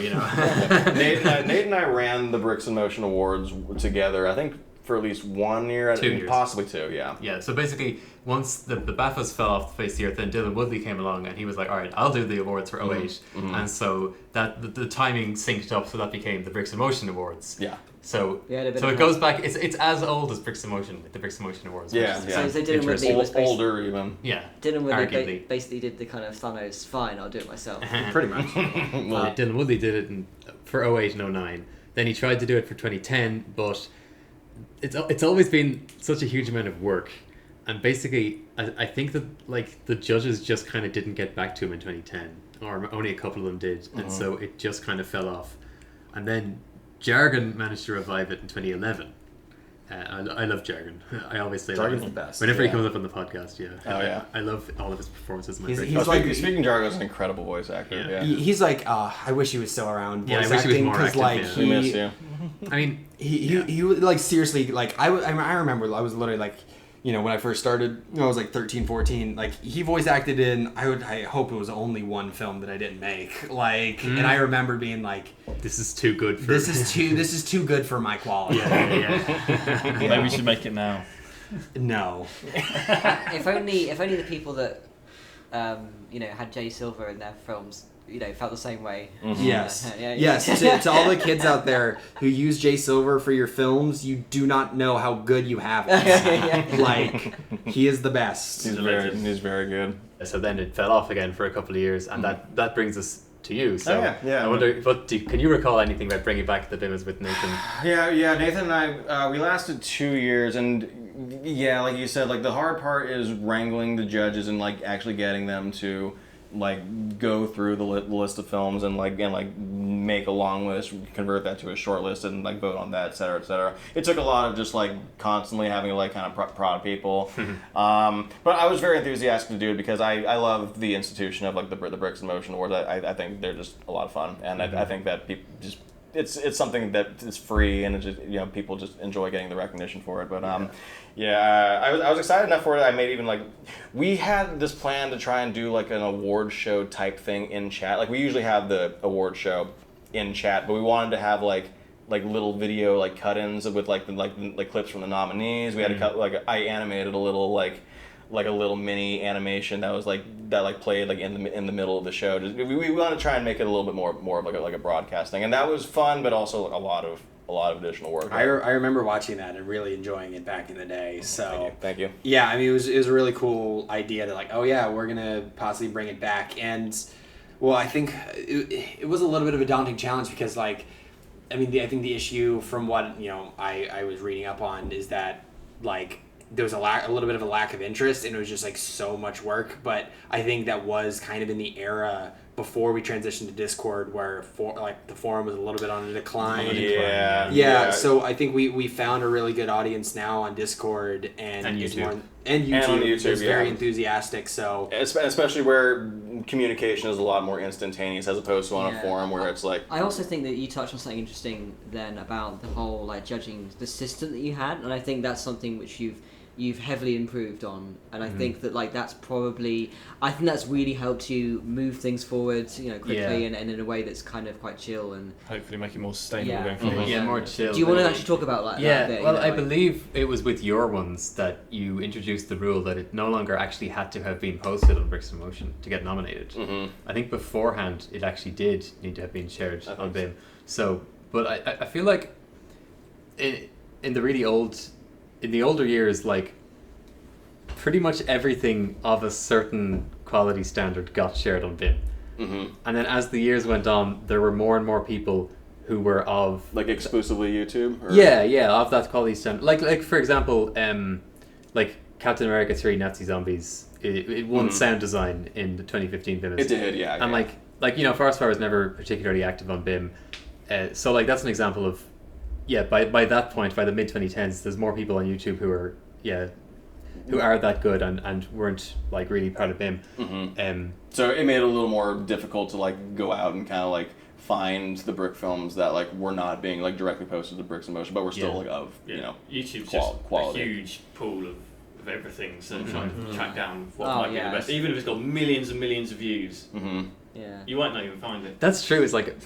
Nate and I ran the Bricks in Motion Awards together, I think, for at least 1 year. 2 years. Possibly 2, yeah. Yeah, so basically, once the BAFTAs fell off the face of the earth, then Dylan Woodley came along and he was like, all right, I'll do the awards for 08. Mm-hmm. And so that the timing synced up, so that became the Bricks in Motion Awards. Yeah. So it goes back. It's as old as Bricks in Motion, the Bricks in Motion Awards. Yeah. So Dylan Woodley was older even. Yeah. Dylan Woodley basically did the kind of Thanos. Fine, I'll do it myself. Pretty much. Dylan Woodley did it for 08 and 09. Then he tried to do it for 2010, but it's always been such a huge amount of work, and basically I think that like the judges just kind of didn't get back to him in 2010, or only a couple of them did, and so it just kind of fell off, and then Jargon managed to revive it in 2011. I love Jargon. I always say Jargon's that the best. Whenever he comes up on the podcast, yeah. Oh, yeah. I love all of his performances. He's like speaking Jargon's an incredible voice actor. Yeah. He's like, I wish he was still around. Yeah, I wish he was more active. Like, yeah. We miss you. I mean, he like seriously, like I remember I was literally like, when I first started, I was like 13, 14, like he voice acted in, I hope it was only one film that I didn't make, like, and I remember being like, this is too good for this is too good for my quality. Yeah. Maybe we should make it now. No. If only the people that had Jay Silver in their films felt the same way. Mm-hmm. Yes. Yes. To all the kids out there who use Jay Silver for your films, you do not know how good you have it. Like, he is the best. He's very good. So then it fell off again for a couple of years, and that brings us to you. So yeah. I wonder, can you recall anything about bringing back the Bimmers with Nathan? Yeah. Nathan and I, we lasted 2 years, and yeah, like you said, like the hard part is wrangling the judges and like actually getting them to like go through the list of films and make a long list, convert that to a short list, and like vote on that, et cetera. It took a lot of just like constantly having to like kind of prod people. But I was very enthusiastic to do it because I love the institution of like the Bricks in Motion Awards. I think they're just a lot of fun, and I think that people just it's something that is free, and it just people just enjoy getting the recognition for it. But I was excited enough for it. I made even we had this plan to try and do like an award show type thing in chat. Like we usually have the award show in chat, but we wanted to have like little video like cut-ins with like clips from the nominees. We had to cut I animated a little like a little mini animation that was played like in the middle of the show. We want to try and make it a little bit more of like a broadcast thing, and that was fun, but also a lot of additional work. I remember watching that and really enjoying it back in the day. So thank you. Yeah, I mean it was a really cool idea to we're gonna possibly bring it back, and well, I think it was a little bit of a daunting challenge because I think the issue from what I was reading up on is that there was a little bit of a lack of interest, and it was just so much work. But I think that was kind of in the era before we transitioned to Discord, where the forum was a little bit on a decline. Yeah. So I think we found a really good audience now on Discord and YouTube. And YouTube. And on YouTube, it's very enthusiastic. So especially where communication is a lot more instantaneous as opposed to on a forum where it's like. I also think that you touched on something interesting then about the whole judging the system that you had, and I think that's something which you've heavily improved on, and I think that that's really helped you move things forward quickly and in a way that's kind of quite chill and hopefully make it more sustainable going forward. Yeah, more chill. Do you want to actually talk about that bit? Well, I believe it was with your ones that you introduced the rule that it no longer actually had to have been posted on Bricks in Motion to get nominated. I think beforehand it actually did need to have been shared on BIM. So, but I feel like in the older years, pretty much everything of a certain quality standard got shared on BIM. And then as the years went on, there were more and more people who were of... exclusively YouTube? Or? Yeah, of that quality standard. Like for example, Captain America 3 Nazi Zombies, it won sound design in the 2015 BIM. It did, yeah. And Forest Fire was never particularly active on BIM. So like that's an example of by that point, by the mid 2010s, there's more people on YouTube who are that good and weren't like really part of BIM. So it made it a little more difficult to like go out and kind of like find the brick films that like were not being like directly posted to Bricks in Motion, but were still like of YouTube's quality. A huge pool of everything, so trying to track down what might be the best, even if it's got millions and millions of views. Yeah. You might not even find it. That's true. It's like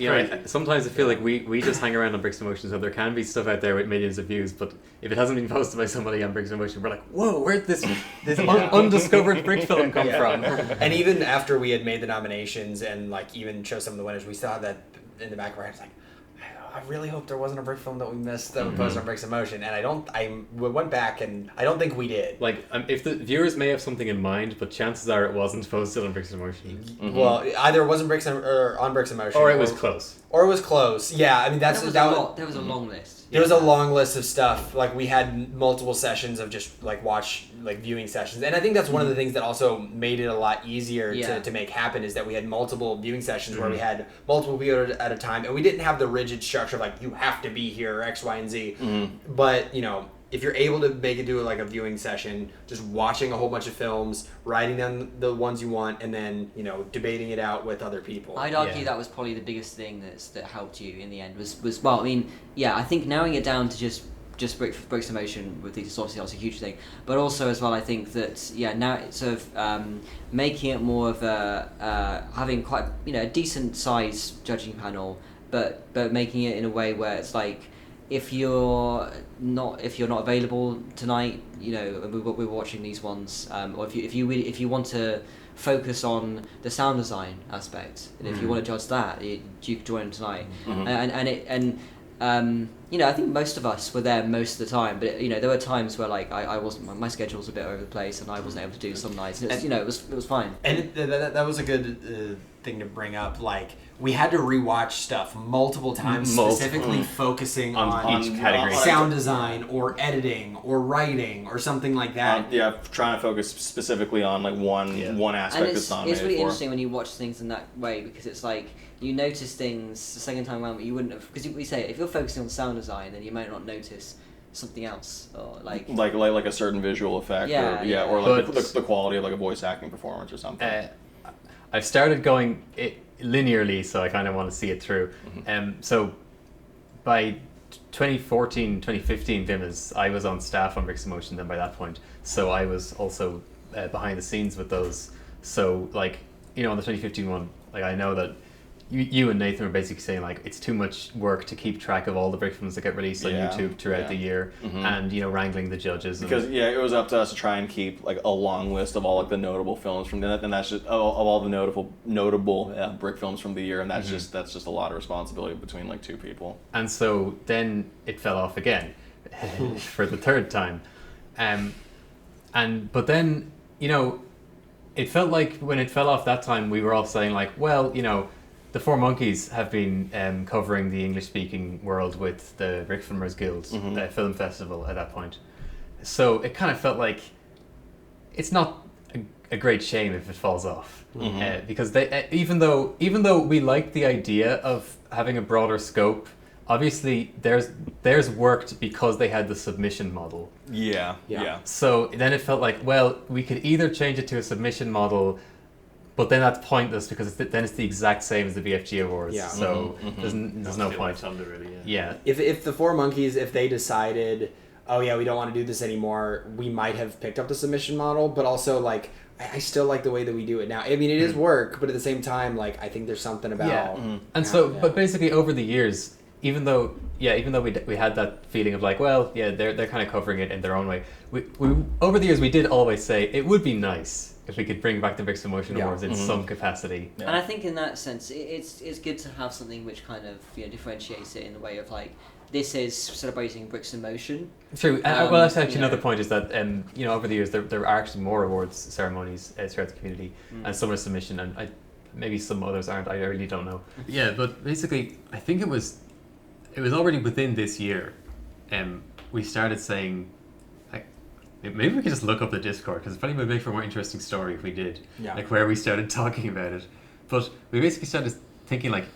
sometimes I feel like we just hang around on Bricks in Motion, so there can be stuff out there with millions of views, but if it hasn't been posted by somebody on Bricks in Motion, we're like, whoa, where'd this undiscovered brick film come from? And even after we had made the nominations and like even chose some of the winners, we still had that in the back of our heads, like, I really hope there wasn't a brick film that we missed that we posted on Bricks in Motion, and I went back and I don't think we did. Like, if the viewers may have something in mind, but chances are it wasn't posted on Bricks in Motion. Well, either it wasn't on Bricks in Motion, or it was close. Or it was close. Yeah, I mean there was a long list. There was a long list of stuff. Like we had multiple sessions of just like viewing sessions, and I think that's one of the things that also made it a lot easier to make happen is that we had multiple viewing sessions where we had multiple viewers at a time, and we didn't have the rigid structure of like you have to be here X, Y, and Z. But if you're able to make it do like a viewing session, just watching a whole bunch of films, writing down the ones you want, and then debating it out with other people. I'd argue that was probably the biggest thing that helped you in the end. Was well, I mean, I think narrowing it down to just Bricks in Motion with these obviously that's a huge thing, but also as well I think that now it's sort of making it more of a having quite a decent size judging panel, but making it in a way where it's like, if you're not available tonight, we're watching these ones, or if you want to focus on the sound design aspect, and if you want to judge that, you can join tonight. I think most of us were there most of the time, but there were times where like I wasn't, my schedule was a bit over the place, and I wasn't able to do some nights, and it was fine. And that was a good thing to bring up. Like we had to rewatch stuff multiple times, specifically focusing on each category, sound design or editing or writing or something like that. Trying to focus specifically on like one aspect that's not made for. It's really interesting when you watch things in that way, because it's like you notice things the second time around that you wouldn't have, because we say if you're focusing on sound design, then you might not notice something else, or like a certain visual effect, or like the quality of like a voice acting performance or something. I've started going linearly, so I kind of want to see it through. So by 2014, 2015 Vimas, I was on staff on Bricks in Motion then by that point, so I was also behind the scenes with those. So like on the 2015 one, like I know that you and Nathan were basically saying like it's too much work to keep track of all the brick films that get released on YouTube throughout the year, and wrangling the judges, because it was up to us to try and keep like a long list of all like the notable films from that, and that's just of all the notable brick films from the year, and that's just a lot of responsibility between like two people. And so then it fell off again for the third time, but then it felt like when it fell off that time, we were all saying like, well, the Four Monkeys have been covering the English-speaking world with the Brickfilmers Guild film festival at that point. So it kind of felt like it's not a great shame if it falls off, because they even though we liked the idea of having a broader scope, obviously theirs worked because they had the submission model. Yeah. So then it felt like, well, we could either change it to a submission model, but then that's pointless because then it's the exact same as the BFG Awards. Yeah. So there's no point. If the Four Monkeys, if they decided, oh yeah, we don't want to do this anymore, we might have picked up the submission model, but also like I still like the way that we do it now. I mean, it is work, but at the same time, like I think there's something about. And so, but basically over the years, even though we had that feeling of like, well, they're kind of covering it in their own way. We over the years we did always say it would be nice if we could bring back the Bricks in Motion Awards in some capacity. And I think in that sense, it's good to have something which kind of differentiates it in the way of like, this is celebrating Bricks in Motion. True. Well, that's actually another point is that over the years there are actually more awards ceremonies throughout the community, and some are submission, and maybe some others aren't. I really don't know. Yeah, but basically, I think it was already within this year, we started saying. Maybe we could just look up the Discord, because it probably would make for a more interesting story if we did, like where we started talking about it. But we basically started thinking like,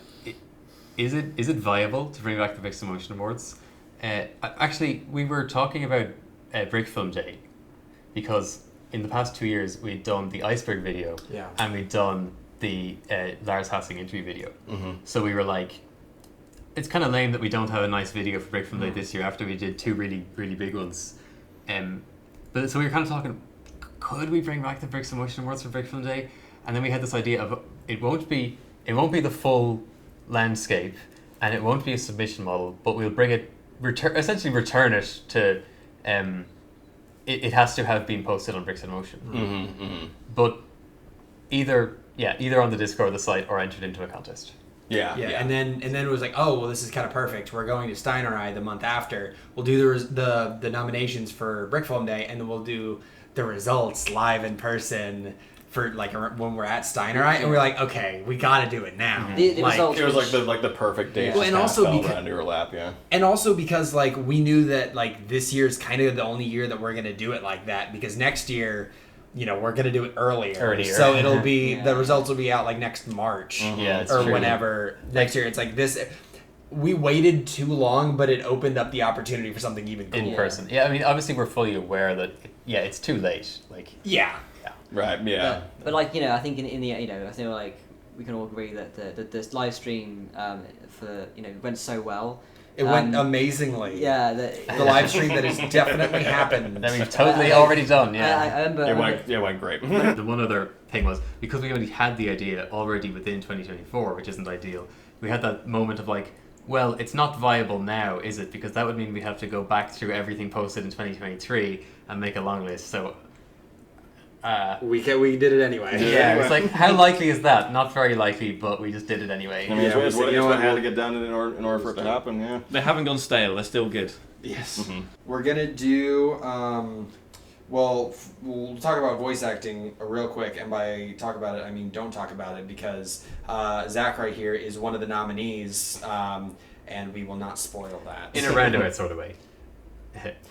is it viable to bring back the Mixed Emotion Awards? Actually, we were talking about Brick Film Day, because in the past 2 years we'd done the Iceberg video, and we'd done the Lars Hassing interview video. So we were like, it's kind of lame that we don't have a nice video for Brick Film Day this year after we did 2 really, really big ones. But so we were kind of talking, could we bring back the Bricks Emotion Awards for Brick Film Day? And then we had this idea of it won't be the full landscape, and it won't be a submission model, but we'll bring it, essentially return it to, it has to have been posted on Bricks in Motion. But either on the Discord or the site, or entered into a contest. Yeah. And then it was like, oh well, this is kind of perfect. We're going to Steinerei the month after. We'll do the nominations for Brick Film Day, and then we'll do the results live in person for like when we're at Steinerei, and we're like, okay, we got to do it now. The results, it was like the perfect date. Well, and also because under your lap, and also because like we knew that like this year's kind of the only year that we're gonna do it like that, because next year, we're gonna do it earlier. So it'll be the results will be out like next March, or whenever next year. It's like this. We waited too long, but it opened up the opportunity for something even cooler. In person. Yeah, I mean, obviously we're fully aware that it's too late. Like right, yeah. But like I think in the I think like we can all agree that this live stream for went so well. It went amazingly. Yeah, the live stream that has definitely happened. That we've totally already done. I remember. It went great. The one other thing was, because we already had the idea already within 2024, which isn't ideal. We had that moment of like, well, it's not viable now, is it? Because that would mean we have to go back through everything posted in 2023 and make a long list. So we did it anyway. Yeah, it's like, how likely is that? Not very likely, but we just did it anyway. I mean, it's what had to get done in order for it to happen. Yeah, they haven't gone stale. They're still good. Yes. We're gonna do. Well, we'll talk about voice acting real quick, and by talk about it, I mean don't talk about it, because Zach right here is one of the nominees, and we will not spoil that. In a roundabout sort of way.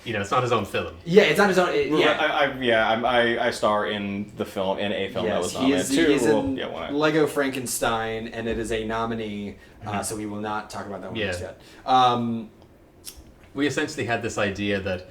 It's not his own film. Yeah, it's not his own. I star in the film, in a film that was nominated too. He's in Lego Frankenstein, and it is a nominee, so we will not talk about that one just yet. We essentially had this idea that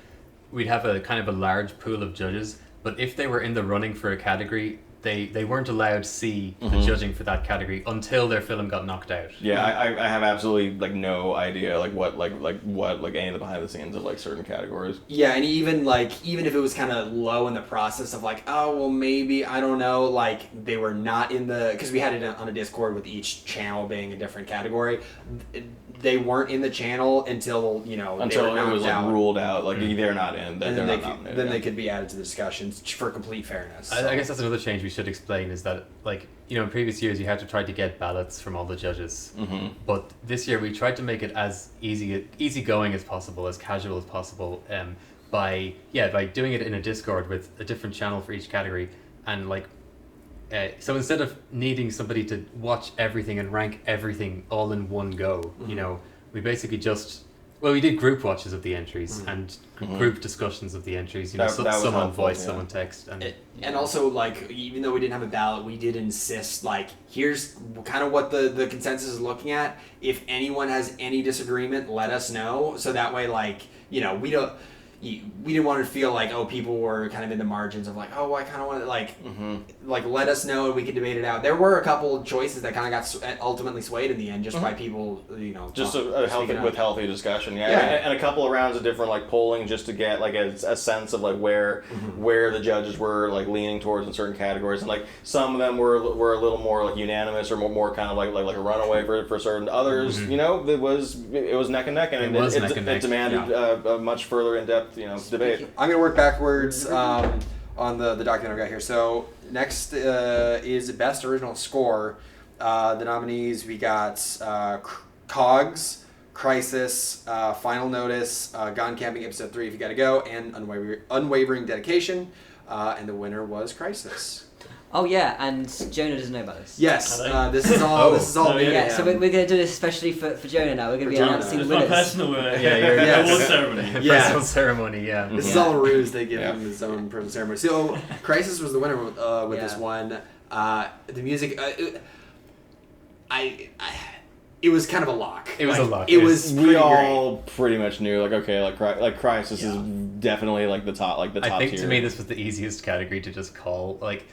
we'd have a kind of a large pool of judges, but if they were in the running for a category, they weren't allowed to see the judging for that category until their film got knocked out. Yeah, I have absolutely like no idea what any of the behind the scenes of like certain categories. Yeah, and even if it was kind of low in the process of like, oh well, maybe, I don't know, like they were not in the, because we had it on a Discord with each channel being a different category. They weren't in the channel until they were it was out. Ruled out. Like they're not in, then they're not nominated. Then they could be added to the discussions for complete fairness. I guess that's another change we should explain, is that in previous years you had to try to get ballots from all the judges, but this year we tried to make it as easygoing as possible, as casual as possible, by doing it in a Discord with a different channel for each category, and so instead of needing somebody to watch everything and rank everything all in one go, we basically we did group watches of the entries and group discussions of the entries. Some on voice, some on text, and also even though we didn't have a ballot, we did insist here's kind of what the consensus is looking at. If anyone has any disagreement, let us know, so that way we don't. We didn't want to feel like people were kind of in the margins of I kind of want to let us know and we could debate it out. There were a couple choices that kind of got ultimately swayed in the end just by people just a healthy discussion, and a couple of rounds of different polling just to get a sense of where the judges were leaning towards in certain categories, and some of them were a little more unanimous or more kind of like a runaway for certain others. It was neck and neck, and it demanded a much further in depth debate. I'm going to work backwards on the document I've got here. So next is Best Original Score. The nominees, we got Cogs, Crisis, Final Notice, Gone Camping Episode 3, If You Gotta Go, and Unwavering Dedication. And the winner was Crisis. Oh yeah, and Jonah doesn't know about this. Yes, this is all. This is all. So we're going to do this especially for Jonah now. We're going to be announcing the winners. It's my personal award ceremony. Personal ceremony. Yeah. This is all a ruse. They give him his own personal ceremony. So Crisis was the winner with this one. The music. it was kind of a lock. It was a lock. It was. We all pretty much knew, like, okay, like Crisis is definitely like the top, top tier. I think to me this was the easiest category to just call. Like,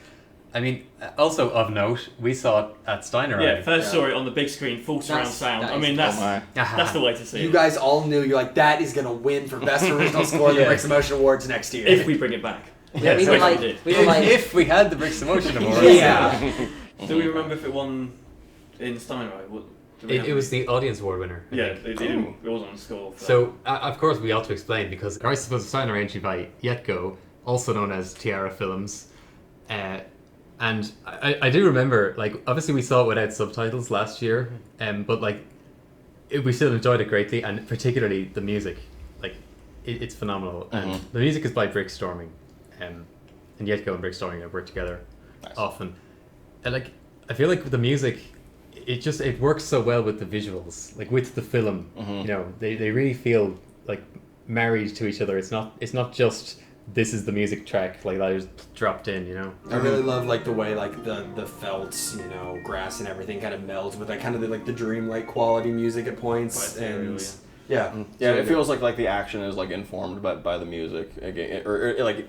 I mean, also of note, we saw it at Steinerei. Yeah, first saw it on the big screen, full surround sound. I mean, that's the way to see it. You guys all knew. You're like, that is gonna win for best original score at the Bricks Emotion Awards next year. If we bring it back. Yeah, we were like, if we had the Bricks Emotion Awards. Yeah. Do we remember if it won in Steinerei? It was the Audience Award winner. Yeah, it wasn't on the score. So, of course, we ought to explain, because Crisis was designed arranged by Yetko, also known as Tiara Films. And I do remember, like, obviously we saw it without subtitles last year, but, like, we still enjoyed it greatly, and particularly the music. Like, it's phenomenal. And the music is by Brickstorming, and Yetko and Brickstorming have worked together often. And, like, I feel like the music... It works so well with the visuals, like with the film. You know, they really feel like married to each other. It's not just this is the music track like that is dropped in. You know, I really love like the way like the felts, you know, grass and everything kind of melds with like kind of the dreamlike quality music at points. And it feels like the action is like informed by the music again, or like,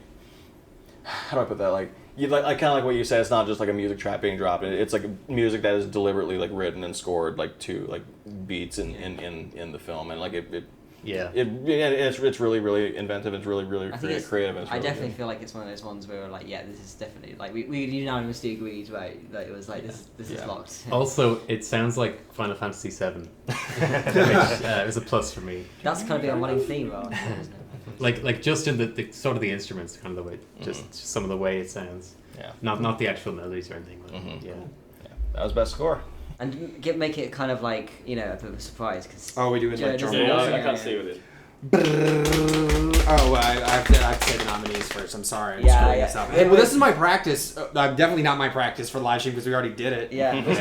how do I put that, like. Kind of like what you said, it's not just like a music track being dropped. It's like music that is deliberately like written and scored like to like beats in the film, and like it's really really inventive. It's really really creative. And I definitely feel like it's one of those ones where we're like, yeah, this is definitely like we unanimously agreed, right? That it was like this is locked. Also, it sounds like Final Fantasy VII, which was a plus for me. That's kind of the running theme, right? Isn't it? Like just in the sort of the instruments, kind of the way, just some of the way it sounds. Yeah. Not the actual melodies or anything. But yeah. That was best score. And make it kind of like, you know, a bit of a surprise because. Oh, we do it like drum I rolls. can't see with it. Oh, I have to say the nominees first. I'm sorry. I'm screwing this up. Hey, well, this is my practice. Definitely not my practice for live stream because we already did it. Yeah. You did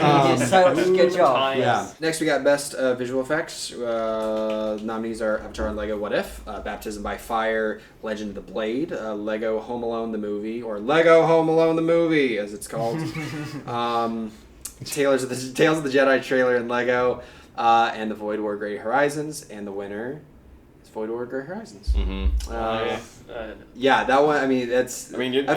so good job. Yeah. Next, we got best visual effects. Nominees are Avatar and Lego What If, Baptism by Fire, Legend of the Blade, Lego Home Alone the Movie, or Lego Home Alone the Movie, as it's called. Tales of the Jedi trailer and Lego, and The Void War Great Horizons, and the winner is Void War Great Horizons. Yeah, that one. I mean, I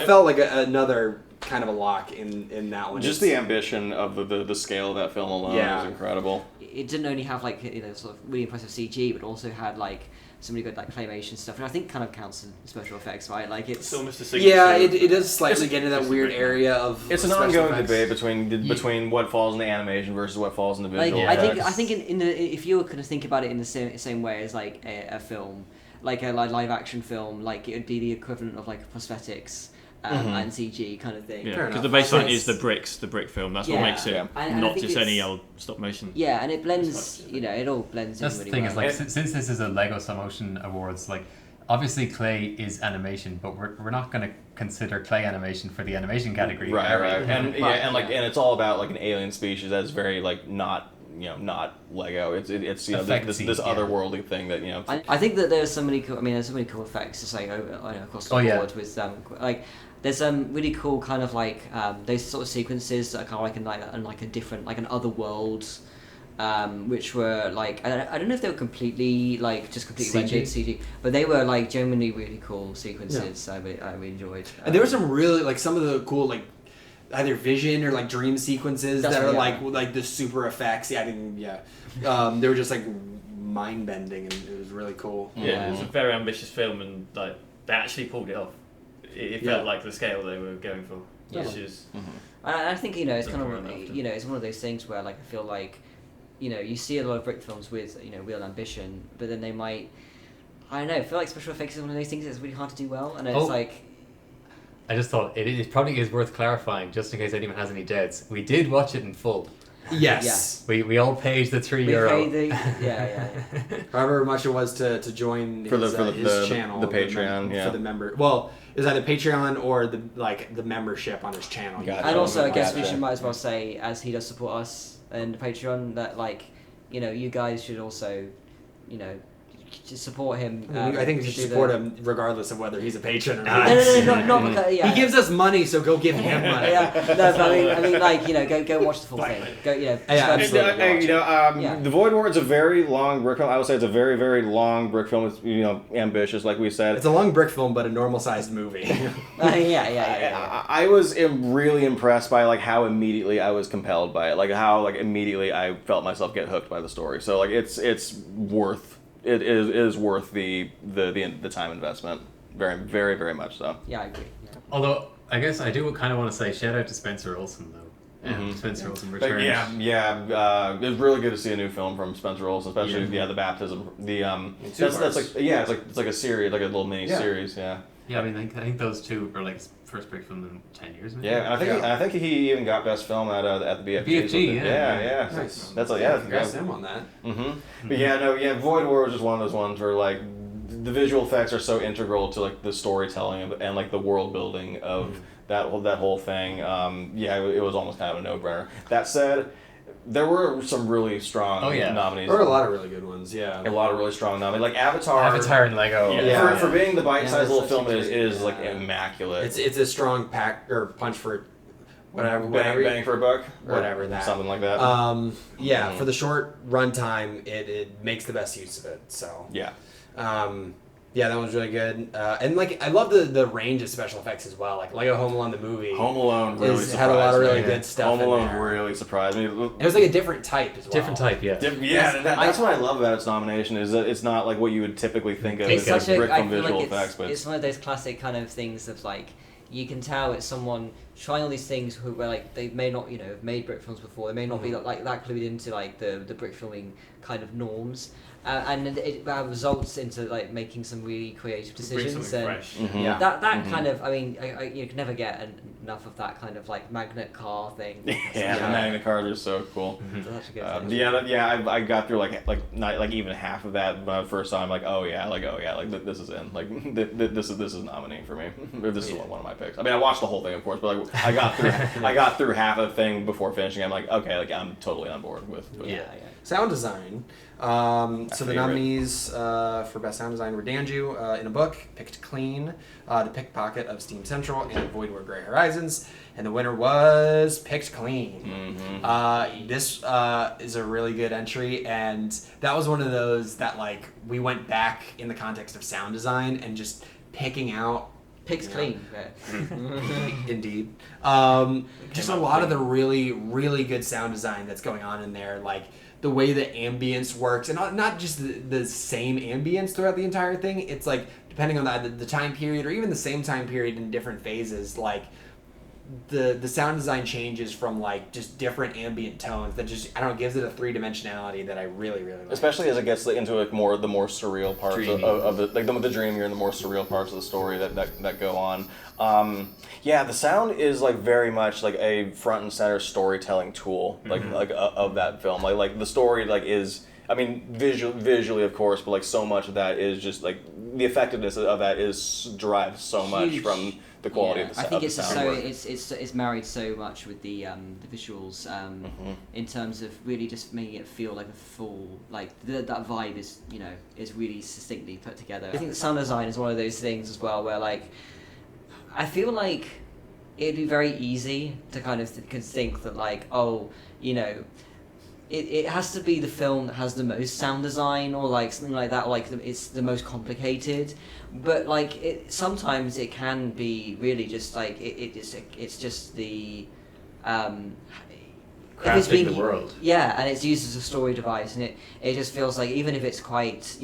felt like another kind of a lock in that one. Just the ambition of the scale of that film alone is incredible. It didn't only have like, you know, sort of really impressive CG, but also had like some really good like claymation stuff, and I think kind of counts as special effects, right? Like it's almost a signature. Yeah, it does slightly get into that weird area of. It's an ongoing debate between what falls in the animation versus what falls in the visual. Like, I think in if you were going to think about it in the same way as like a film, like a live action film, like it would be the equivalent of like prosthetics. And CG kind of thing. Yeah, because the baseline is the brick film. That's what makes it not just any old stop motion. Yeah, and it blends. You know, it all blends. That's in really the thing well. is like since this is a Lego Stop Motion Awards, like obviously clay is animation, but we're not going to consider clay animation for the animation category. Right. And and it's all about like an alien species that's very like not Lego. It's you know this otherworldly thing that, you know. I think that there's so many cool. I mean, there's so many cool effects to say across the board with like. There's some really cool kind of like those sort of sequences that are kind of like in like a different, like an other world, which were like I don't know if they were completely like just completely rendered CG, but they were like genuinely really cool sequences. I really enjoyed. And there were some really like some of the cool like either vision or like dream sequences that are like the super effects. Yeah, they were just like mind bending, and it was really cool. Yeah, it was a very ambitious film, and like they actually pulled it off. It felt like the scale they were going for, which is. I think it's kind of it's one of those things where like I feel like, you see a lot of brick films with real ambition, but then they might, I don't know, I feel like special effects is one of those things that's really hard to do well, and it's like. I just thought it probably is worth clarifying, just in case anyone has any doubts. We did watch it in full. Yes. We all paid the €3. However much it was to join his channel, the Patreon, for the member. Well, it was either Patreon or the membership on his channel. And also, I guess we might as well say, as he does support us and Patreon, that you guys should also, support him. I think we should support him regardless of whether he's a patron or not. No, not because, yeah. He gives us money, so go give him money. Yeah, no, but I mean, like, you know, go watch the full thing. Go, you know. The Void War is a very long brick film. I would say it's a very, very long brick film. It's, you know, ambitious, like we said. It's a long brick film, but a normal-sized movie. Yeah. I was really impressed by like how immediately I was compelled by it, like how like immediately I felt myself get hooked by the story. So like it's worth. It is worth the time investment. Very, very, very much so. Yeah, I agree. Yeah. Although, I guess I do kind of want to say shout out to Spencer Olsen, though. Spencer Olsen returns. It was really good to see a new film from Spencer Olsen, especially the baptism. It's like a series, like a little mini series. Yeah. Yeah, I mean, I think those two are like his first big film in 10 years. Maybe? Yeah, and I think he even got best film at the BFG. BFG, yeah. Nice. That's Congrats him on that. But Void War was just one of those ones where like the visual effects are so integral to like the storytelling and like the world building of that whole thing. It was almost kind of a no-brainer. That said, there were some really strong nominees. There were a lot of really good ones, A lot of really strong nominees. Like Avatar and Lego. For being the bite-sized little film it is like immaculate. It's a strong punch for whatever. Bang for a buck? Whatever that. Something like that. For the short runtime, it makes the best use of it, so. Yeah. That one was really good. And like I love the range of special effects as well. Like Lego Home Alone the movie. Home Alone really surprised had a lot of really me. good stuff. Home Alone in there. really surprised me. It was like a different type as well. Different type, yeah. That's what I love about its nomination is that it's not like what you would typically think of as brick film visual effects. But it's one of those classic kind of things of like you can tell it's someone trying all these things where like they may not have made brick films before. They may not be like that clued into like the brick filming kind of norms. And it results into like making some really creative decisions. And fresh. that kind of, I mean, you can never get enough of that kind of like magnet car thing. The magnet cars are so cool. That's a good I got through not even half of that when I first saw. I'm like, this is in. Like this is nominee for me. This is one of my picks. I mean, I watched the whole thing, of course, but like I got through half of the thing before finishing. I'm like, okay, like I'm totally on board with it. Sound design. So the nominees for Best Sound Design were Danju in a Book, Picked Clean, The Pickpocket of Steam Central, and Void War Grey Horizons. And the winner was Picked Clean. This is a really good entry, and that was one of those that like we went back in the context of sound design and just picking out. Picked Clean. Indeed. Just a lot of the really, really good sound design that's going on in there, like the way the ambience works, and not just the same ambience throughout the entire thing. It's like depending on the time period or even the same time period in different phases, like the sound design changes from like just different ambient tones that just gives it a three-dimensionality that I really, really like. Especially as it gets into like the more surreal parts of the like the dreamier and the more surreal parts of the story that go on. The sound is like very much like a front and center storytelling tool, of that film. Like the story is. I mean, visually, of course, but like so much of that is just like the effectiveness of that is derived so much from the quality of the sound. I think it's married so much with the visuals in terms of really just making it feel like a full that vibe is really succinctly put together. I think the sound design is one of those things as well where like I feel like it'd be very easy to kind of think that like It has to be the film that has the most sound design or like something like that, or like it's the most complicated. But like sometimes it can be really just like it's just the crafting the world. Yeah, and it's used as a story device, and it just feels like even if it's quite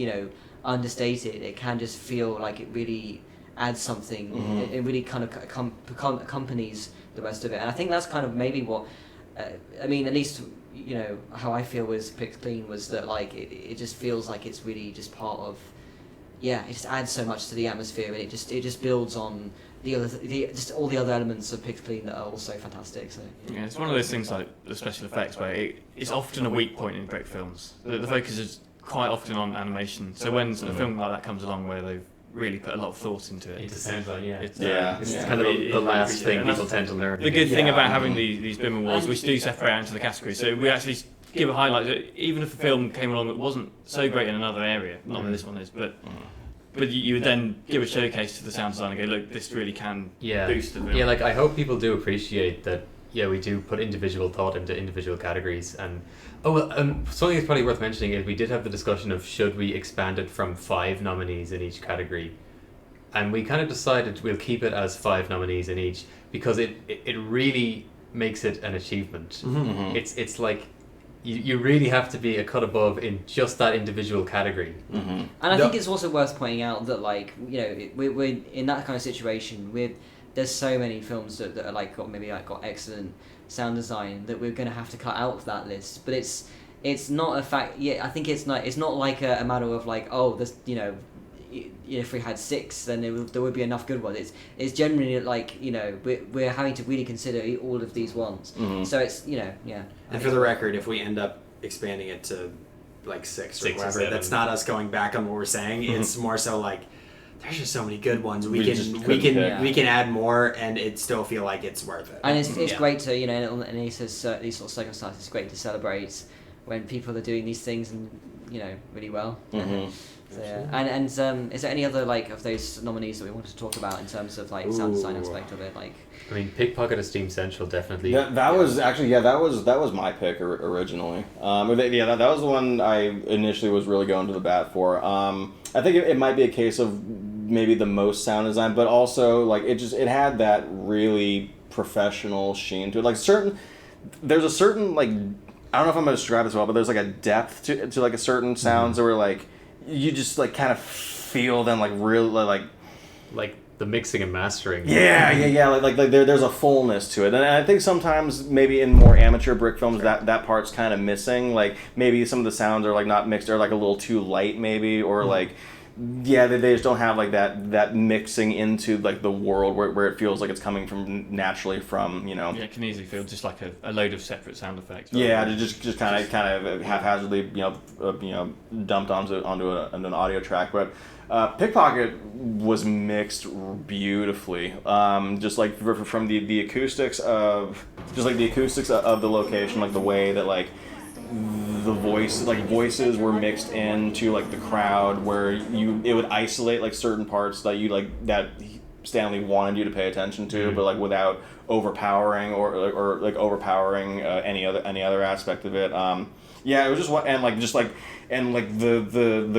understated, it can just feel like it really adds something. It really kind of accompanies the rest of it, and I think that's kind of maybe what I mean, at least. How I feel was Picked Clean was that like it just feels like it's really just part of it just adds so much to the atmosphere, and it just builds on just all the other elements of Picked Clean that are also fantastic. So it's one of those things like the special effects where it's often a weak point in brick films. The focus is quite often on animation, so when a film like that comes along where they've really put a lot of thought into it. It sounds like it's kind of the last thing people tend to learn. The good thing about having these BIM awards, which do separate out into the categories, so we actually give a highlight. Even if a film came along that wasn't so great in another area, not that this one is, but you would then give a showcase to the sound design and go, look, this really can boost the film. Yeah, like I hope people do appreciate that. Yeah, we do put individual thought into individual categories, and something that's probably worth mentioning is we did have the discussion of should we expand it from 5 nominees in each category, and we kind of decided we'll keep it as 5 nominees in each because it really makes it an achievement. Mm-hmm. It's like you really have to be a cut above in just that individual category. Mm-hmm. And I think it's also worth pointing out that, like, you know, we're in that kind of situation there's so many films that are like got excellent sound design that we're going to have to cut out of that list. But it's not a fact. Yeah, I think it's not like a matter of like, oh, this, you know, if we had 6, then there would be enough good ones. It's generally like, you know, we're having to really consider all of these ones. Mm-hmm. So it's, you know, yeah. And for the record, if we end up expanding it to like 6 or whatever, that's not us going back on what we're saying. Mm-hmm. It's more so like, there's just so many good ones. We can add more, and it still feel like it's worth it. And it's great to, you know, in these sort of circumstances, it's great to celebrate when people are doing these things and, you know, really well. Mm-hmm. So, yeah. And is there any other like of those nominees that we wanted to talk about in terms of like sound design aspect of it? Like, I mean, Pickpocket Esteem Central definitely. That was actually that was my pick originally. That was the one I initially was really going to the bat for. I think it might be a case of maybe the most sound design, but also like it had that really professional sheen to it. Like there's a certain like, I don't know if I'm gonna describe this well, but there's like a depth to like a certain sounds that were like you just like kind of feel them like really like the mixing and mastering. Yeah. Like there's a fullness to it, and I think sometimes maybe in more amateur brick films that part's kind of missing. Like maybe some of the sounds are like not mixed or like a little too light, maybe, or like. Yeah, they just don't have like that mixing into like the world where it feels like it's coming from naturally from, you know. Yeah, it can easily feel just like a load of separate sound effects. Right? Yeah, just kind of haphazardly, dumped onto an audio track. But Pickpocket was mixed beautifully. Just like from the acoustics of the location, like the way that like. The voices were mixed into like the crowd where it would isolate like certain parts that you like that Stanley wanted you to pay attention to, but like without overpowering or overpowering any other aspect of it. It was just the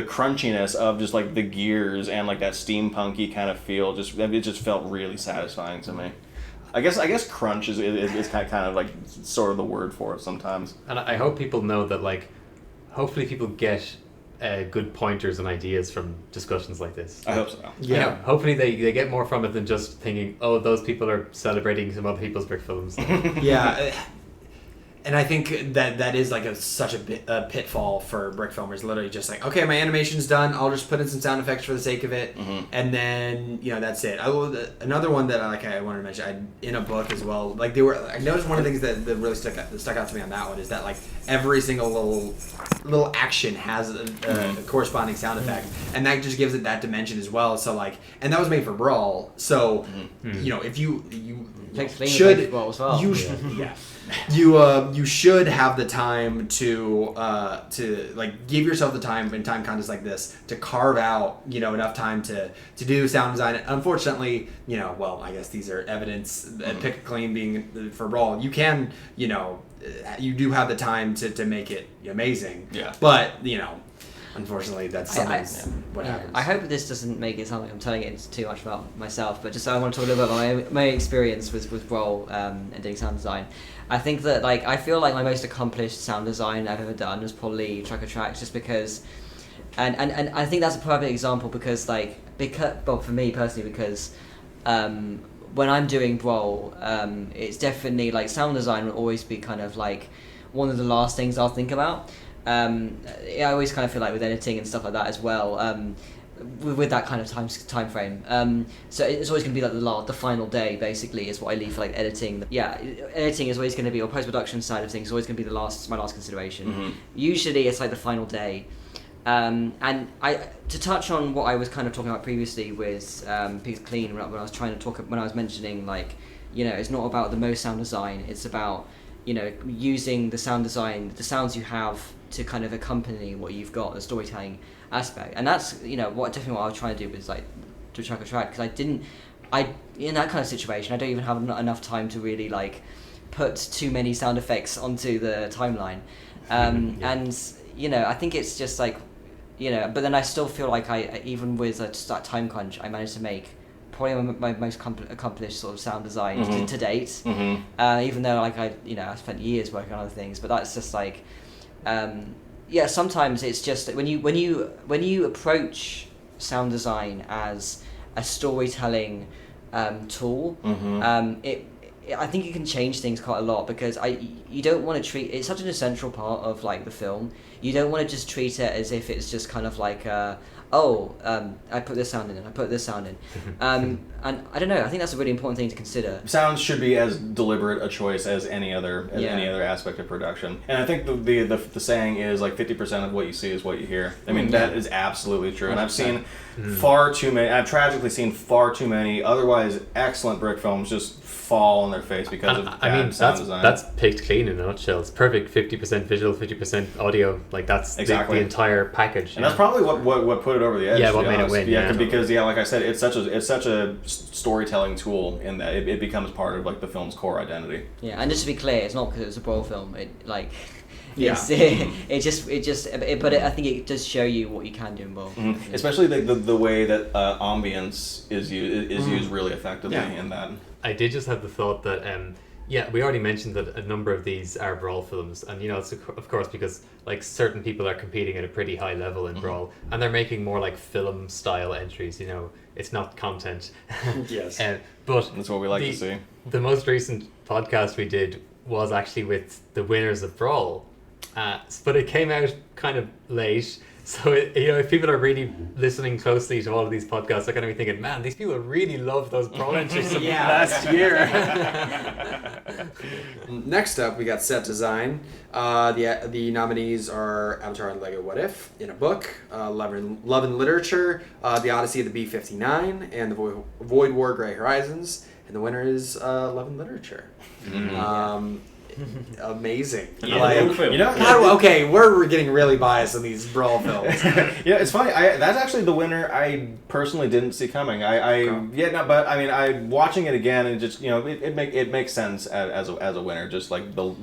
crunchiness of just like the gears and like that steampunky kind of feel. It just felt really satisfying to me. I guess crunch is kind of like sort of the word for it sometimes. And I hope people know that, like, hopefully people get good pointers and ideas from discussions like this. I hope so. Yeah. Hopefully they get more from it than just thinking, oh, those people are celebrating some other people's brick films. Yeah. And I think that is like such a pitfall for brick filmers. Literally just like, okay, my animation's done. I'll just put in some sound effects for the sake of it, and then that's it. Another one that I wanted to mention in a book as well. Like I noticed one of the things that really stuck out to me on that one is that like every single little action has a corresponding sound effect, and that just gives it that dimension as well. So like, and that was made for Brawl. So if you should you should have the time to like give yourself the time in time contests like this to carve out enough time to do sound design. Unfortunately, I guess these are evidence. Pick a Clean being for Brawl, you can you do have the time to make it amazing. Yeah. But unfortunately, that's sometimes what happens. I hope this doesn't make it sound like I'm telling it too much about myself, but just I want to talk a little bit about my experience with Brawl and doing sound design. I think that I feel like my most accomplished sound design I've ever done was probably Trucker Tracks, just because, and I think that's a perfect example because for me personally, because when I'm doing Brawl, it's definitely like sound design will always be kind of like one of the last things I'll think about. I always kind of feel like with editing and stuff like that as well, with that kind of time frame. So it's always going to be like the final day, basically, is what I leave for like editing. Editing is always going to be, or post-production side of things is always going to be my last consideration. Usually it's like the final day. And to touch on what I was kind of talking about previously with Pick Clean, when I was mentioning it's not about the most sound design, it's about using the sound design, the sounds you have to kind of accompany what you've got, the storytelling aspect. And that's what I was trying to do was like to track a track, because I in that kind of situation I don't even have enough time to really like put too many sound effects onto the timeline. And I think it's just like but then I still feel like I even with that time crunch I managed to make probably my most accomplished sort of sound design to date. Even though like I spent years working on other things, but that's just like sometimes it's just when you approach sound design as a storytelling tool, I think you can change things quite a lot, because you don't want to treat it's such an essential part of like the film. You don't want to just treat it as if it's just kind of like I put this sound in and I put this sound in, and I don't know. I think that's a really important thing to consider. Sounds should be as deliberate a choice as any other aspect of production. And I think the saying is like 50% of what you see is what you hear. I mean that is absolutely true. 100%. And I've seen far too many. I've tragically seen far too many otherwise excellent brick films just fall on their face because of bad sound design. That's picked clean in a nutshell. It's perfect. 50% visual, 50% audio. Like that's exactly the entire package. And that's probably what put it over the edge. Yeah, what made it win. Yeah, because like I said, it's such a storytelling tool in that it becomes part of like the film's core identity. Yeah, and just to be clear, it's not because it's a Boyle film. I think it does show you what you can do in Boyle. Especially the way that ambience is used really effectively in that. I did just have the thought that we already mentioned that a number of these are Brawl films, and it's of course because like certain people are competing at a pretty high level in Brawl, and they're making more like film style entries. It's not content. Yes. But that's what we like to see. The most recent podcast we did was actually with the winners of Brawl, but it came out kind of late. So, if people are really listening closely to all of these podcasts, they're going to be thinking, man, these people really love those Brawl entries from last year. Next up, we got set design. The nominees are Avatar and Lego What If, In a Book, Love and Literature, The Odyssey of the B-59, and The Void War Grey Horizons. And the winner is Love and Literature. Amazing. Okay, we're getting really biased on these Brawl films. It's funny. That's actually the winner I personally didn't see coming. But I mean, watching it again, and just it makes sense as a winner. Just like the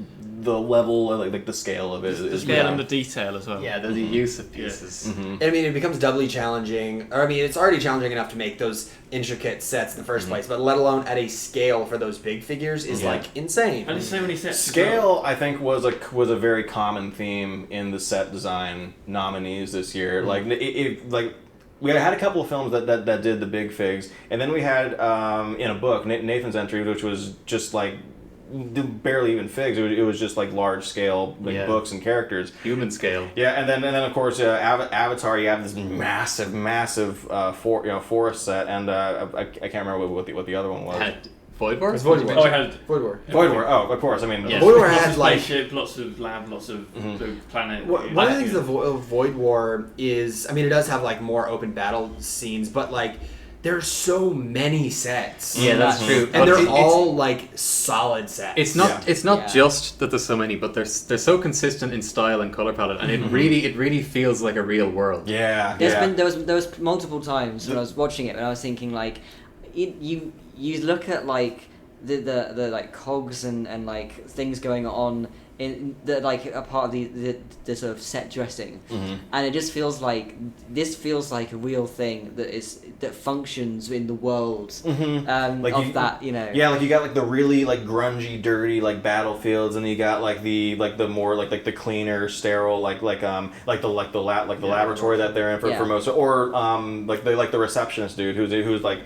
level, like the scale of it. The scale and the detail as well. Yeah, the use of pieces. And I mean, it becomes doubly challenging. Or I mean, it's already challenging enough to make those intricate sets in the first place, but let alone at a scale for those big figures is like insane. And there's so many sets. Scale, I think, was a very common theme in the set design nominees this year. Like we had a couple of films that did the big figs, and then we had in a book Nathan's entry, which was just like barely even figs. It was just like large scale books and characters, human scale. Yeah, and then of course Avatar. You have this massive forest set, and I can't remember what the other one was. Void War? Void War. Oh, I had Void War. Void War. Oh, of course. I mean, Void War had like spaceship, lots of lab, lots of planet. One of the things of Void War is, I mean, it does have like more open battle scenes, but like there's so many sets. Yeah, that's true. And they're all like solid sets. It's not just that there's so many, but they're so consistent in style and color palette, and it really feels like a real world. Yeah. There was multiple times when I was watching it and I was thinking like, you look at like the like cogs and like things going on in the like a part of the sort of set dressing, and it just feels like this feels like a real thing that functions in the world that. Yeah, like you got like the really like grungy, dirty like battlefields, and you got like the more like the cleaner, sterile like the laboratory that they're in for most, or like the receptionist dude who's like.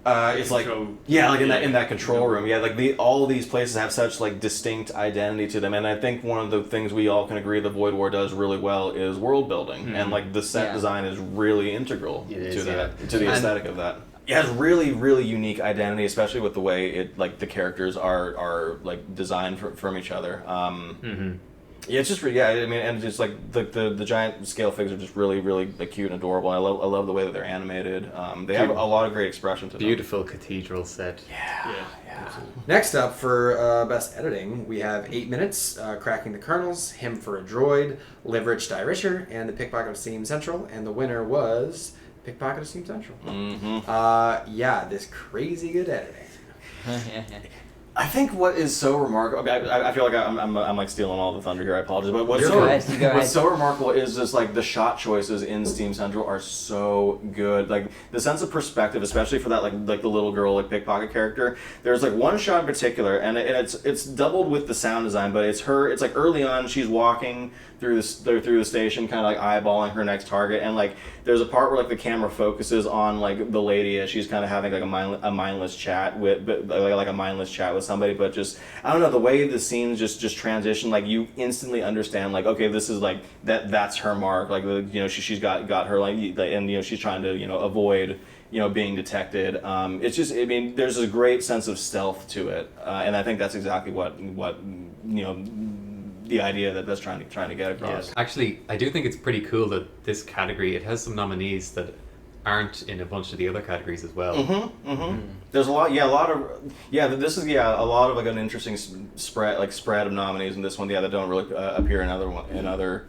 It's like in that control room. Yeah, like all these places have such like distinct identity to them, and I think one of the things we all can agree the Void War does really well is world building, and like the set design is really integral to the aesthetic of that. It has really, really unique identity, especially with the way it like the characters are like designed from each other. Yeah, it's just I mean, and just like the giant scale figs are just really like cute and adorable. I love the way that they're animated. They have a lot of great expression to them. Beautiful cathedral set. Yeah. Next up for best editing, we have 8 Minutes, Cracking the Kernels, Him for a Droid, Live Rich Die Richer, and The Pickpocket of Steam Central. And the winner was Pickpocket of Steam Central. This crazy good editing. I think what is so remarkable. I feel like I'm like stealing all the thunder here. I apologize, but what's so remarkable is just like the shot choices in Steam Central are so good. Like the sense of perspective, especially for that like the little girl like pickpocket character. There's like one shot in particular, and it's doubled with the sound design. But it's her. It's like early on, she's walking through the station, kind of like eyeballing her next target, and like there's a part where like the camera focuses on like the lady as she's kind of having like a mindless chat with somebody, but just I don't know, the way the scenes just transition, like you instantly understand like, okay, this is like that's her mark, like she's got her like, and she's trying to avoid being detected. It's just, I mean, there's a great sense of stealth to it, and I think that's exactly what the idea that's trying to get across. Yeah. Actually, I do think it's pretty cool that this category, it has some nominees that aren't in a bunch of the other categories as well. There's a lot this is a lot of like an interesting spread of nominees in this one that don't really appear in other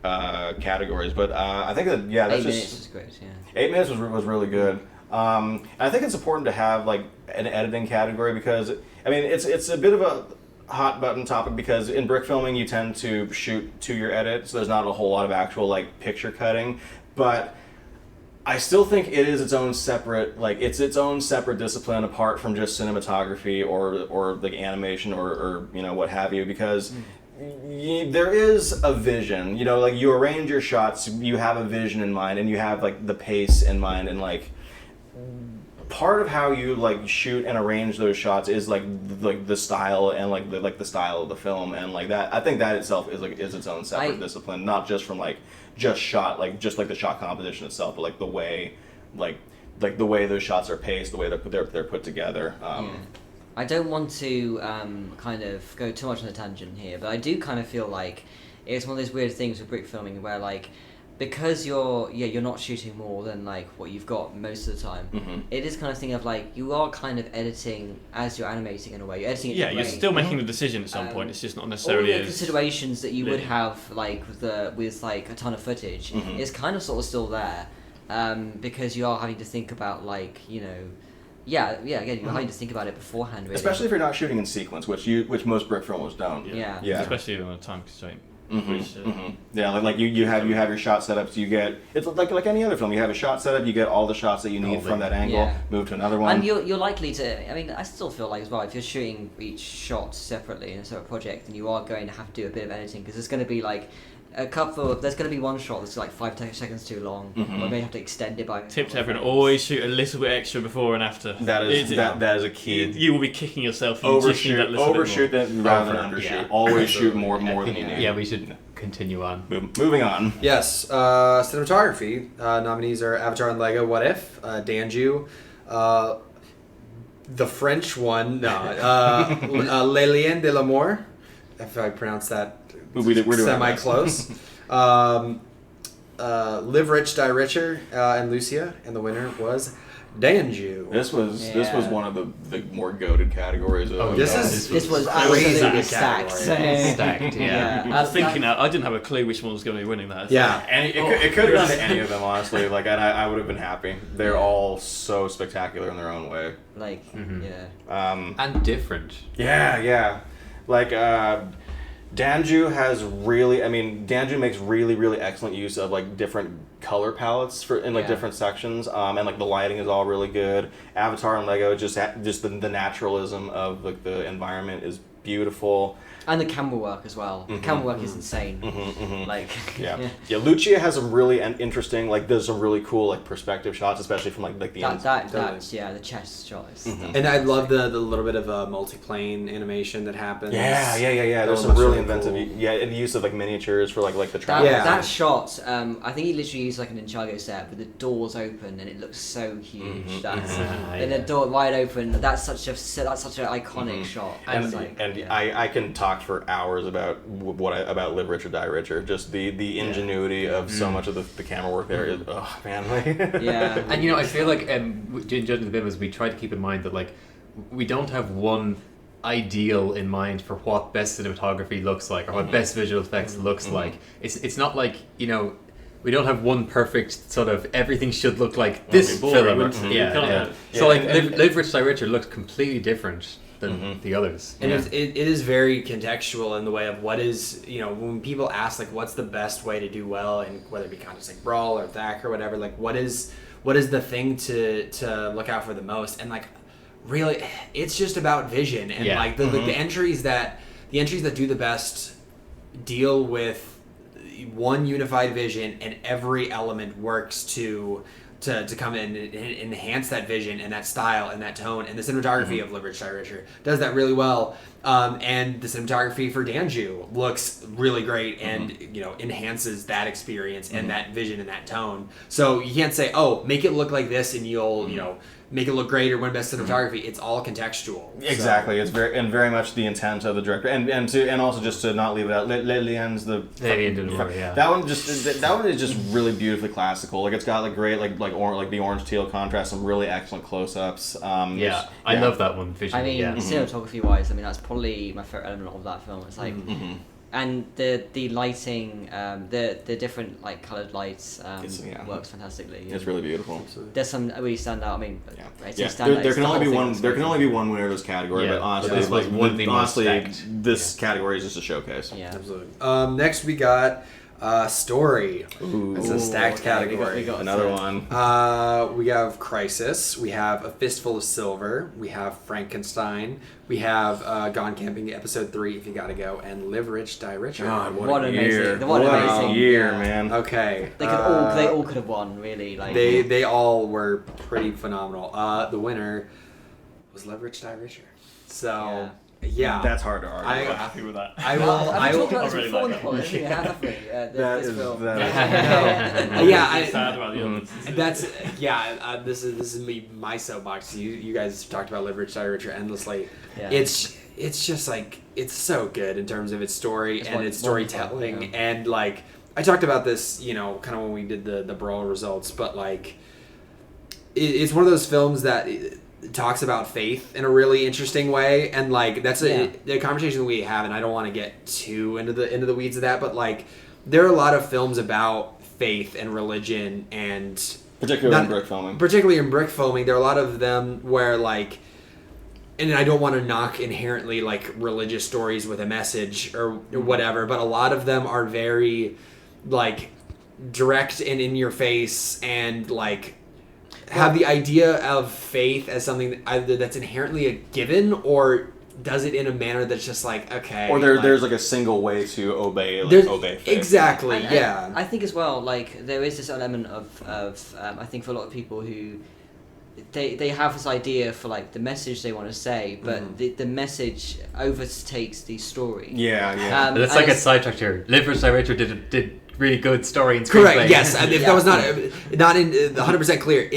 categories, but I think that that's 8 Minutes is great. 8 Minutes was really good. And I think it's important to have like an editing category because I mean it's a bit of a hot button topic because in brick filming you tend to shoot to your edit, so there's not a whole lot of actual like picture cutting, but I still think it is its own separate discipline apart from just cinematography or like animation or what have you, because there is a vision, like you arrange your shots, you have a vision in mind and you have like the pace in mind, and like part of how you like shoot and arrange those shots is like the style and like the style of the film, and like that I think that itself is its own separate discipline, not just from like just the shot composition itself, but like the way the way those shots are paced, the way they're put together. I don't want to kind of go too much on a tangent here, but I do kind of feel like it's one of those weird things with brick filming where like, because you're not shooting more than like what you've got most of the time, it is kind of thing of like you are kind of editing as you're animating in a way. You're editing it you're still making the decision at some point. It's just not necessarily all the considerations that you would have like with like a ton of footage is kind of sort of still there, because you are having to think about like again you're having to think about it beforehand, really. Especially if you're not shooting in sequence, which most brick filmers don't. Yeah. Especially on a time constraint. Yeah, like you have your shot setups. You get it's like any other film. You have a shot setup. You get all the shots that you need from that angle. Move to another one. And you're likely to. I mean, I still feel like as well, if you're shooting each shot separately in a separate project, then you are going to have to do a bit of editing, because there's going to be like there's going to be one shot that's like 5 seconds too long, or maybe have to extend it by. Tip to everyone: always shoot a little bit extra before and after. That is a key. You will be kicking yourself. Overshoot rather than undershoot. Yeah. Always shoot more than you need. Yeah, we should continue on. Moving on. Yes, cinematography nominees are Avatar and Lego What If, Danju, the French one, Les Liens de l'Amour, if I pronounce that semi-close. Live Rich, Die Richer, and Lucia, and the winner was Danju. This was one of the more goated categories. This was absolutely stacked. Stacked, yeah. I was thinking, I didn't have a clue which one was going to be winning that. Yeah. And it could have gone to any of them, honestly. Like, and I would have been happy. They're all so spectacular in their own way. Like, and different. Yeah. Like, Danju Danju makes really, really excellent use of like different color palettes in different sections, and like the lighting is all really good. Avatar and Lego just the naturalism of like the environment is beautiful. And the camera work as well. The camera work is insane. Like Lucia has some really interesting, like there's some really cool like perspective shots, especially from like the end. The chest shot is and I love the little bit of multi-plane animation that happens. Yeah. There's some really inventive, cool. And the use of like miniatures for like the travel. That shot, I think he literally used like an Ninjago set with the doors open, and it looks so huge. And the door wide open. That's such an iconic shot. And I can talk talked for hours about about Live Rich or Die Richer. Just the ingenuity of so much of the camera work there is, oh man. Yeah. And I feel like in Judging the Bibbas, we try to keep in mind that like we don't have one ideal in mind for what best cinematography looks like or what best visual effects looks like. It's not like we don't have one perfect sort of everything should look like this film. So like Live Rich Die Richer looks completely different than the others. And it is very contextual in the way of what is, when people ask like what's the best way to do well, and whether it be Counter Strike Brawl or Thack or whatever, like what is the thing to look out for the most, and like really it's just about vision and like the entries that do the best deal with one unified vision, and every element works to come in and enhance that vision and that style and that tone. And the cinematography of Live Rich Die Richer does that really well. And the cinematography for Danju looks really great and enhances that experience and that vision and that tone. So you can't say, oh, make it look like this and you'll make it look great or win best cinematography. It's all contextual. Exactly. It's very much the intent of the director, and also just to not leave it out. Lian's that one is just really beautifully classical. Like it's got like great like the orange teal contrast, some really excellent close-ups. I love that one visually. Cinematography wise, that's probably my favorite element of that film. It's like. And the lighting, the different like colored lights works fantastically. It's really beautiful. There's some really stand out. There can only be one winner of this category. But honestly, this category is just a showcase. Yeah, absolutely. Next we got story. It's a stacked category. We got another one. We have Crisis. We have A Fistful of Silver. We have Frankenstein. We have Gone Camping Episode 3, if you gotta go, and Live Rich, Die Richer. God, what a amazing! What an a amazing year, man. Okay, they all could have won, really. Like they all were pretty phenomenal. The winner was Live Rich, Die Richer. So. Yeah, that's hard to argue. I'm happy with that. I will. really like This is my soapbox. You guys talked about Live Rich, Die Richer endlessly. Yeah. It's just like it's so good in terms of its story and its storytelling, and like I talked about this, kind of when we did the Brawl results, but like it's one of those films that talks about faith in a really interesting way, and like that's a conversation that we have, and I don't want to get too into the weeds of that, but like there are a lot of films about faith and religion, and particularly in brick filming, there are a lot of them where like, and I don't want to knock inherently like religious stories with a message or whatever, but a lot of them are very like direct and in your face, and like have the idea of faith as something that either that's inherently a given, or does it in a manner that's just like, okay, or there's like a single way to obey faith. Exactly. And I think as well, like there is this element of I think for a lot of people who they have this idea for like the message they want to say, but the message overtakes the story. That's like a sidetrack here. Live Rich, Die Richer did really good story and screenplay. Correct. Yes, and if that was not in 100% clear,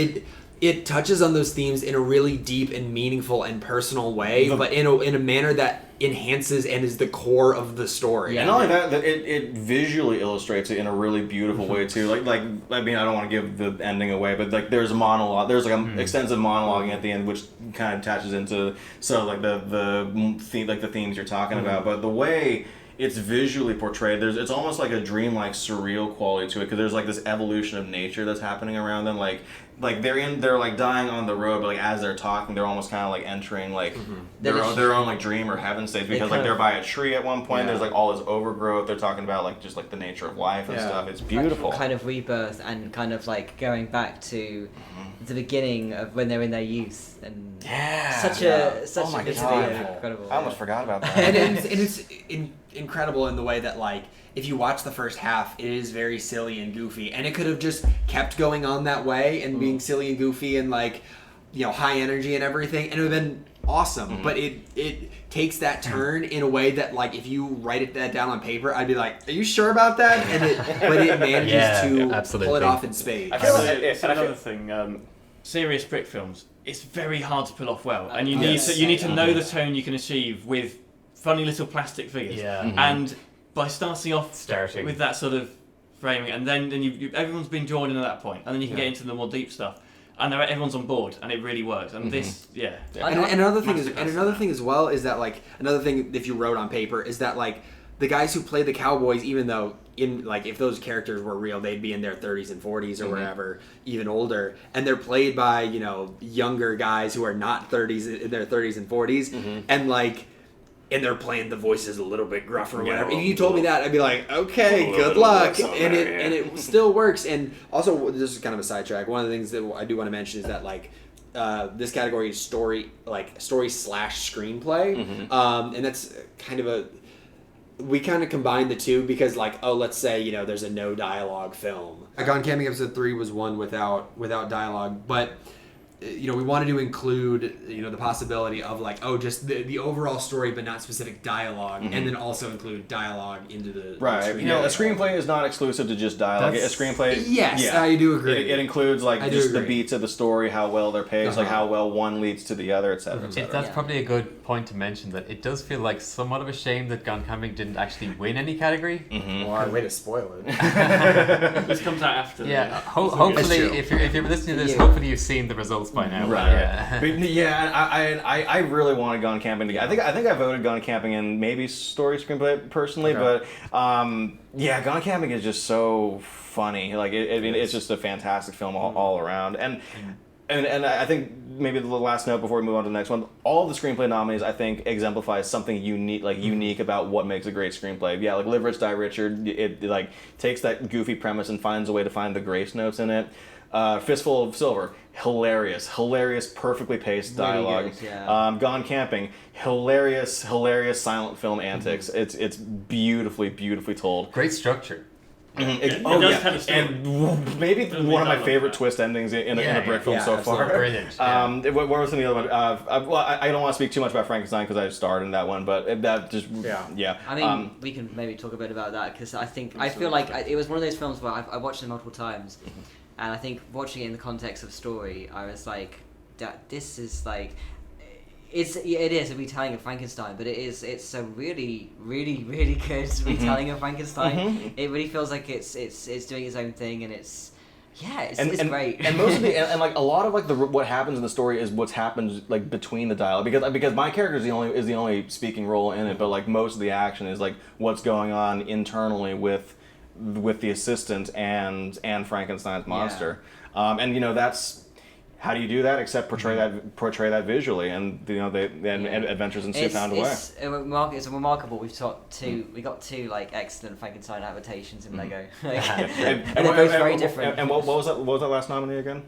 it touches on those themes in a really deep and meaningful and personal way, but in a manner that enhances and is the core of the story. Yeah. And not only that, it visually illustrates it in a really beautiful way too. Like I don't want to give the ending away, but like there's a monologue. There's like an extensive monologuing at the end, which kind of attaches into the themes you're talking about. But the way it's visually portrayed, it's almost like a dreamlike, surreal quality to it, because there's like this evolution of nature that's happening around them. Like they're like dying on the road, but like as they're talking, they're almost kind of like entering like their own like dream or heaven state, because like they're by a tree at one point. There's like all this overgrowth. They're talking about like just like the nature of life and stuff. It's beautiful. Kind of rebirth and kind of like going back to the beginning of when they're in their youth, and such a incredible. I almost forgot about that. and it's incredible in the way that like if you watch the first half, it is very silly and goofy, and it could have just kept going on that way and being silly and goofy and like high energy and everything, and it would have been awesome. But it takes that turn in a way that like if you write that down on paper, I'd be like, are you sure about that? But it manages to pull it off in spades. I feel like it's another thing. Serious brick films, it's very hard to pull off well, and you need to know the tone you can achieve with funny little plastic figures. Yeah. And by starting off with that sort of framing, and then everyone's been drawn in at that point, and then you can get into the more deep stuff, and everyone's on board, and it really works. And this, And another thing as well is that like another thing if you wrote on paper is that like the guys who play the cowboys, even though if those characters were real, they'd be in their 30s and 40s or wherever, even older, and they're played by younger guys who are not in their 30s and 40s, and they're playing the voices a little bit gruff or whatever. If you told me that, I'd be like, okay, good luck, and it still works. And also, this is kind of a sidetrack. One of the things that I do want to mention is that like. This category is story / screenplay, and that's kind of we kind of combine the two because let's say there's a no dialogue film. Gone Camping episode 3 was one without dialogue, but we wanted to include the possibility of just the overall story but not specific dialogue, and then also include dialogue into the screenplay. A screenplay is not exclusive to just dialogue. A screenplay, yes, I do agree. It includes just the beats of the story, how well they're paced, how well one leads to the other, etc. etc. That's probably a good point to mention that it does feel like somewhat of a shame that Gone Camping didn't actually win any category. Well, way to spoil it. This comes out after. Yeah, hopefully, if you're listening to this, hopefully you've seen the results by now. Right. I really wanted Gone Camping to get. I think I voted Gone Camping in maybe story screenplay personally, but Gone Camping is just so funny. It's just a fantastic film all around. And I think maybe the last note before we move on to the next one, all the screenplay nominees I think exemplifies something unique about what makes a great screenplay. Yeah, Live Rich, Die Richer, it takes that goofy premise and finds a way to find the grace notes in it. Fistful of Silver, hilarious, perfectly paced dialogue. Good, yeah. Gone Camping, hilarious silent film antics. It's beautifully told. Great structure. It does have a story. And maybe one of my favorite twist endings in a brick film so far. Brilliant. What were some of the other ones? I don't want to speak too much about Frankenstein because I starred in that one, but that just I mean, we can maybe talk a bit about that because I feel like it was one of those films where I watched it multiple times, and I think watching it in the context of story, I was like, this is like. It is a retelling of Frankenstein, but it's a really good retelling of Frankenstein. It really feels like it's doing its own thing, and it's great. And most of a lot of what happens in the story is what's happened between the dialogue, because my character is the only speaking role in it, but most of the action is what's going on internally with the assistant and Frankenstein's monster, and that's. How do you do that except portray that visually, and the Adventures Ensue found a way. It's remarkable. We got two excellent Frankenstein adaptations in Lego, and they're both very different. And what was that last nominee again?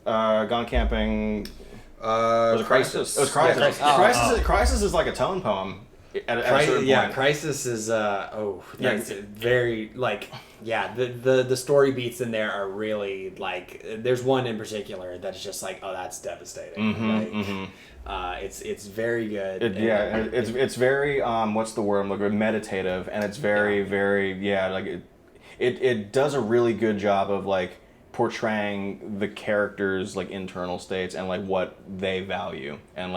Gone Camping. Was it Crisis? It was Crisis. Crisis is like a tone poem. At a certain point. Crisis is very the story beats in there are really there's one in particular that's just that's devastating. It's very good. It's very what's the word I'm looking for? Meditative, and it's very it does a really good job of portraying the characters' internal states and what they value and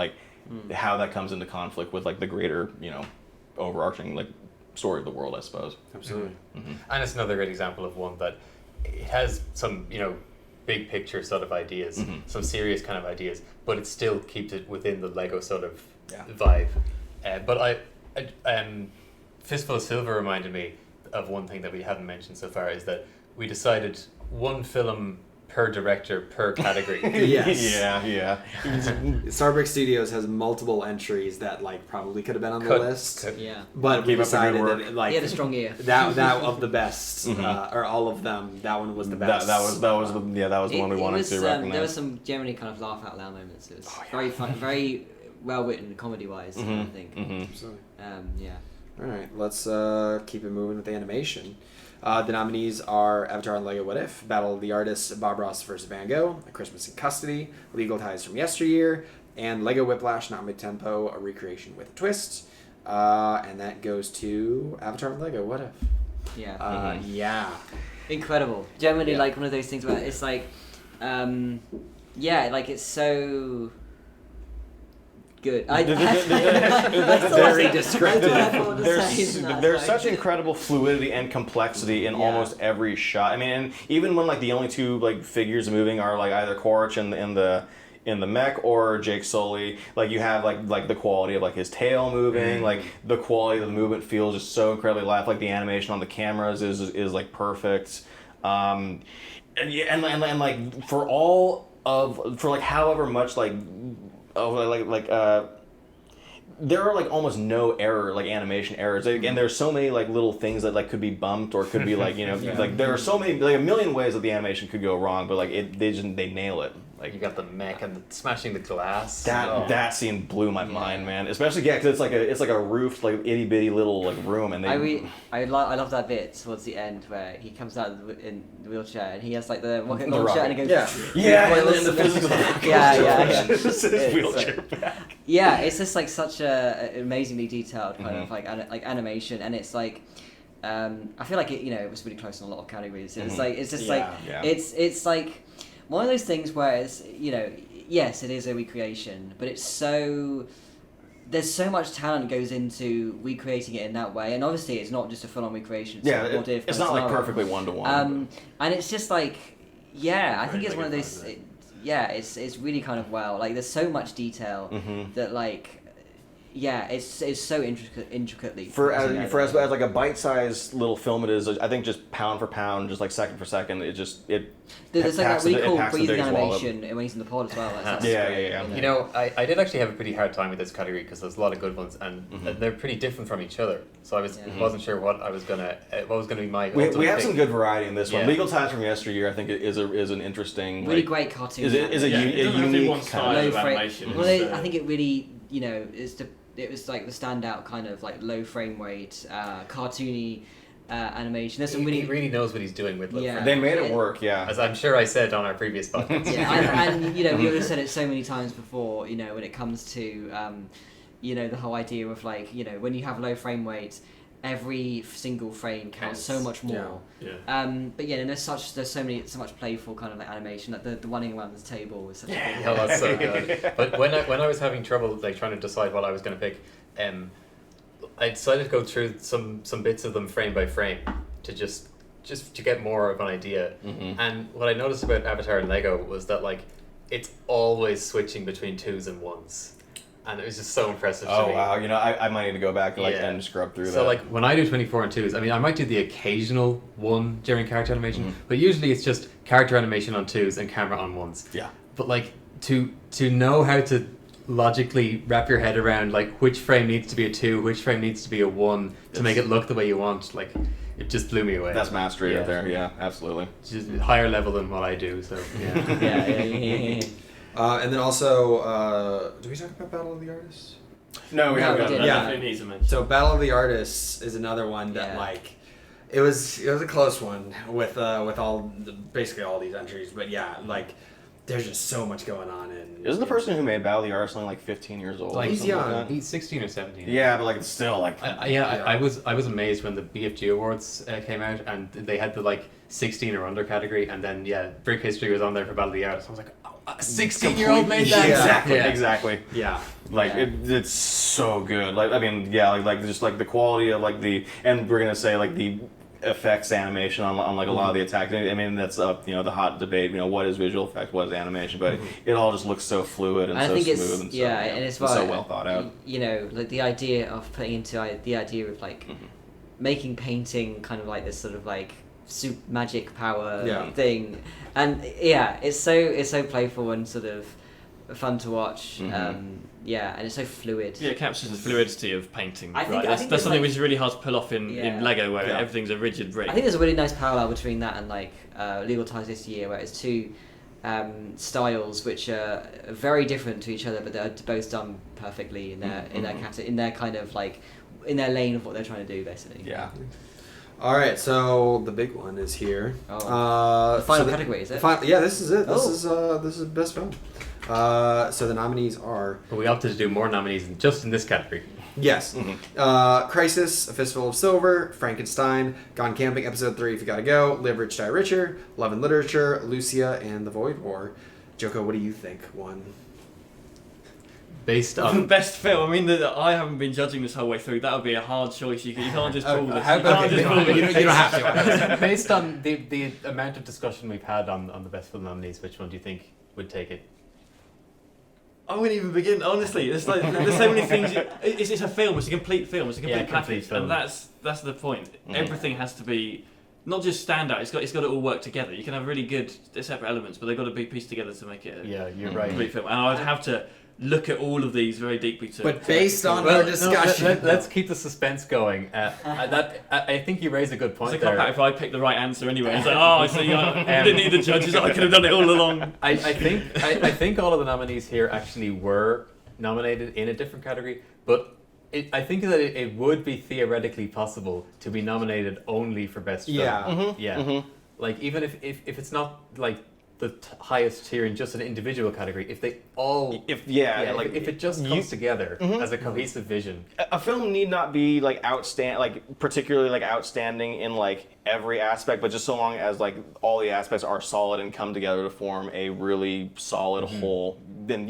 how that comes into conflict with the greater overarching story of the world, I suppose. Absolutely. And it's another great example of one that it has some big picture sort of ideas, some serious kind of ideas, but it still keeps it within the Lego sort of vibe. But Fistful of Silver reminded me of one thing that we haven't mentioned so far, is that we decided one film per director per category. Yes. Yeah. Starbrick Studios has multiple entries that probably could have been on the list. But we decided that he had a strong year. That of the best or all of them, that one was the best. That was the one we wanted to recognize. There were some generally kind of laugh out loud moments. It was very fun, very well written comedy wise. I think. Absolutely. All right, let's keep it moving with the animation. The nominees are Avatar and Lego What If, Battle of the Artists, Bob Ross vs. Van Gogh, A Christmas in Custody, Legal Ties from Yesteryear, and Lego Whiplash, Not Mid-Tempo, A Recreation with a Twist. And that goes to Avatar and Lego What If. Yeah. Incredible. Generally, one of those things where it's it's so... good. That's very descriptive. There's such incredible fluidity and complexity in almost every shot. I mean, and even when like the only two like figures moving are like either Quaritch in the mech or Jake Sully, like you have like the quality of like his tail moving, like the quality of the movement feels just so incredibly live. Like the animation on the cameras is like perfect, and like for like however much there are like almost no error, like animation errors, and there's so many like little things that like could be bumped or could be like like there are so many like a million ways that the animation could go wrong, but like they nail it. Like you got the mech and smashing the glass. That scene blew my mind, man. Especially because it's like a roofed like itty bitty little like room, and I love that bit towards the end where he comes out in the wheelchair and he has like the rocket launcher and he goes and the physics of the rocket his wheelchair back. Yeah, it's just like such a amazingly detailed kind of like animation, and it's like I feel like it was really close in a lot of categories. It's like it's just it's like one of those things where it's, yes, it is a recreation, but it's there's so much talent goes into recreating it in that way, and obviously it's not just a full-on recreation. It's not like perfectly one-to-one. And it's just like, I think it's one of those. It's really kind of like there's so much detail that like. Yeah, it's so intricately. For as like a bite-sized little film it is, I think just pound for pound, just like second for second, there's like that really cool breathing animation when he's in the pod as well. Yeah. I did actually have a pretty hard time with this category because there's a lot of good ones and they're pretty different from each other. So I wasn't sure what was gonna be my. We have some good variety in this one. Legal Ties from Yesteryear, I think, is an interesting, really great cartoon. Is a unique kind of animation. Well, I think it really it was like the standout kind of like low frame rate, cartoony animation. There's some he really knows what he's doing with it. They made it work, as I'm sure I said on our previous podcast. and we would have said it so many times before. When it comes to the whole idea of like when you have low frame rate, every single frame counts so much more. But there's so much playful kind of like animation. Like the running around the table was such a good one. That's so good. But when I was having trouble like trying to decide what I was going to pick, I decided to go through some bits of them frame by frame to just to get more of an idea. And what I noticed about Avatar and Lego was that like it's always switching between 2s and 1s. And it was just so impressive to me. Oh, wow. I might need to go back and scrub through that. So, like, when I do 24 and 2s, I mean, I might do the occasional one during character animation, but usually it's just character animation on 2s and camera on 1s. Yeah. But, like, to know how to logically wrap your head around, like, which frame needs to be a 2, which frame needs to be a 1 to make it look the way you want, like, it just blew me away. That's mastery right there. Yeah, absolutely. It's just higher level than what I do, so, yeah. And then also, do we talk about Battle of the Artists? No, we haven't. So Battle of the Artists is another one that like it was a close one with basically all these entries, but like there's just so much going on. Isn't the person who made Battle of the Artists only like 15 years old? Like, he's young. Like he's 16 or 17. Yeah, but like it's still like. I was amazed when the BFG Awards came out and they had the like 16 or under category, and then Brick History was on there for Battle of the Artists. I was like, a 16-year-old made that. Exactly. Yeah. Like it's so good. Like I mean, like just like the quality of like and we're gonna say like the effects animation on like a lot of the attacks. I mean that's the hot debate. What is visual effect, what is animation, but it all just looks so fluid and so smooth and and it's so well thought out. Like the idea of putting into the idea of like making painting kind of like this sort of like super magic power thing, and it's so playful and sort of fun to watch. And it's so fluid. It captures the fluidity of painting. I think that's something which is really hard to pull off in Lego, where everything's a rigid brick. I think there's a really nice parallel between that and like Legal Ties this year, where it's two styles which are very different to each other, but they're both done perfectly in their kind of like in their lane of what they're trying to do, basically. Yeah. All right, so the big one is here. The final category, is it? This is it. This is best film. So the nominees are. Well, we opted to do more nominees just in this category. Yes. Crisis, A Fistful of Silver, Frankenstein, Gone Camping Episode 3 If You Gotta Go, Live Rich, Die Richer, Love and Literature, Lucia, and The Void War. Joko, what do you think won? based For on best film, I mean, I haven't been judging this whole way through. That would be a hard choice. You can't just pull this. You You don't have to. based on the amount of discussion we've had on the best film nominees, which one do you think would take it? I wouldn't even begin. Honestly, there's so many things. It's a film. It's a complete film. It's a complete package, film. and that's the point. Everything has to be not just stand out. It's got to all work together. You can have really good separate elements, but they've got to be pieced together to make it. You're right. Complete film. And I'd have to look at all of these very deeply to. But based on our discussion, let's keep the suspense going. I think you raise a good point it's a there. cop-out if I pick the right answer anyway. It's like, I didn't need the judges. I could have done it all along. I think all of the nominees here actually were nominated in a different category, but I think that it would be theoretically possible to be nominated only for best film. Yeah. Like even if it's not like the highest tier in just an individual category, if they all if it just comes together as a cohesive vision. A film need not be like particularly outstanding in like every aspect, but just so long as like all the aspects are solid and come together to form a really solid whole, then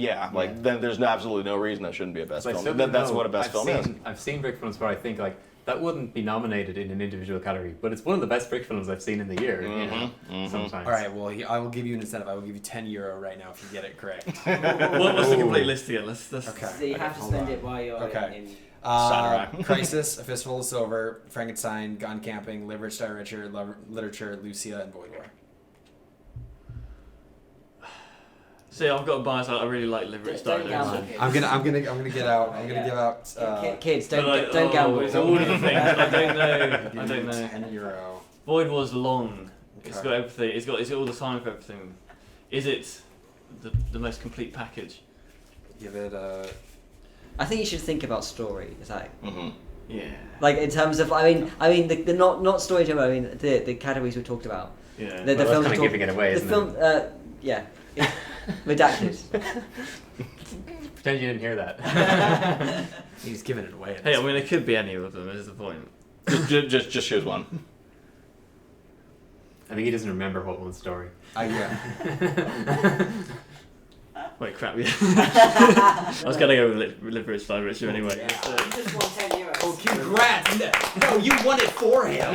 then there's absolutely no reason that shouldn't be a best film. That's what a best film is. I've seen brick films where I think like that wouldn't be nominated in an individual category, but it's one of the best brick films I've seen in the year. Sometimes. All right, well, I will give you an incentive. I will give you €10 right now if you get it correct. What's the complete list again? Let's Okay. So you have to spend it while you're in. Steinerei. Crisis, A Fistful of Silver, Frankenstein, Gone Camping, Live Rich, Die Richer, Literature, Lucia, and Void War. See, I've got a bias. I really like Live Rich, Die Don't gamble, Richer. kids. I'm gonna give out. Kids, don't gamble. It's all of the things. I don't know. €10. Void War's long. It's Okay. got everything. It's got all the time for everything. Is it the most complete package? Give it a. I think you should think about story. Is that Yeah. like in terms of? I mean the not story. I mean the categories we talked about. Yeah. The Well, films that's kind of giving it away, the isn't film. Yeah. Redacted. Pretend you didn't hear that. He's giving it away. Hey, I mean, it could be any of them. Is the point? just choose one. I think he doesn't remember what one story. Yeah. Wait, crap. Yeah. I was gonna go with Live Rich, Die Richer anyway. You just won €10. Oh, congrats! No, you won it for him.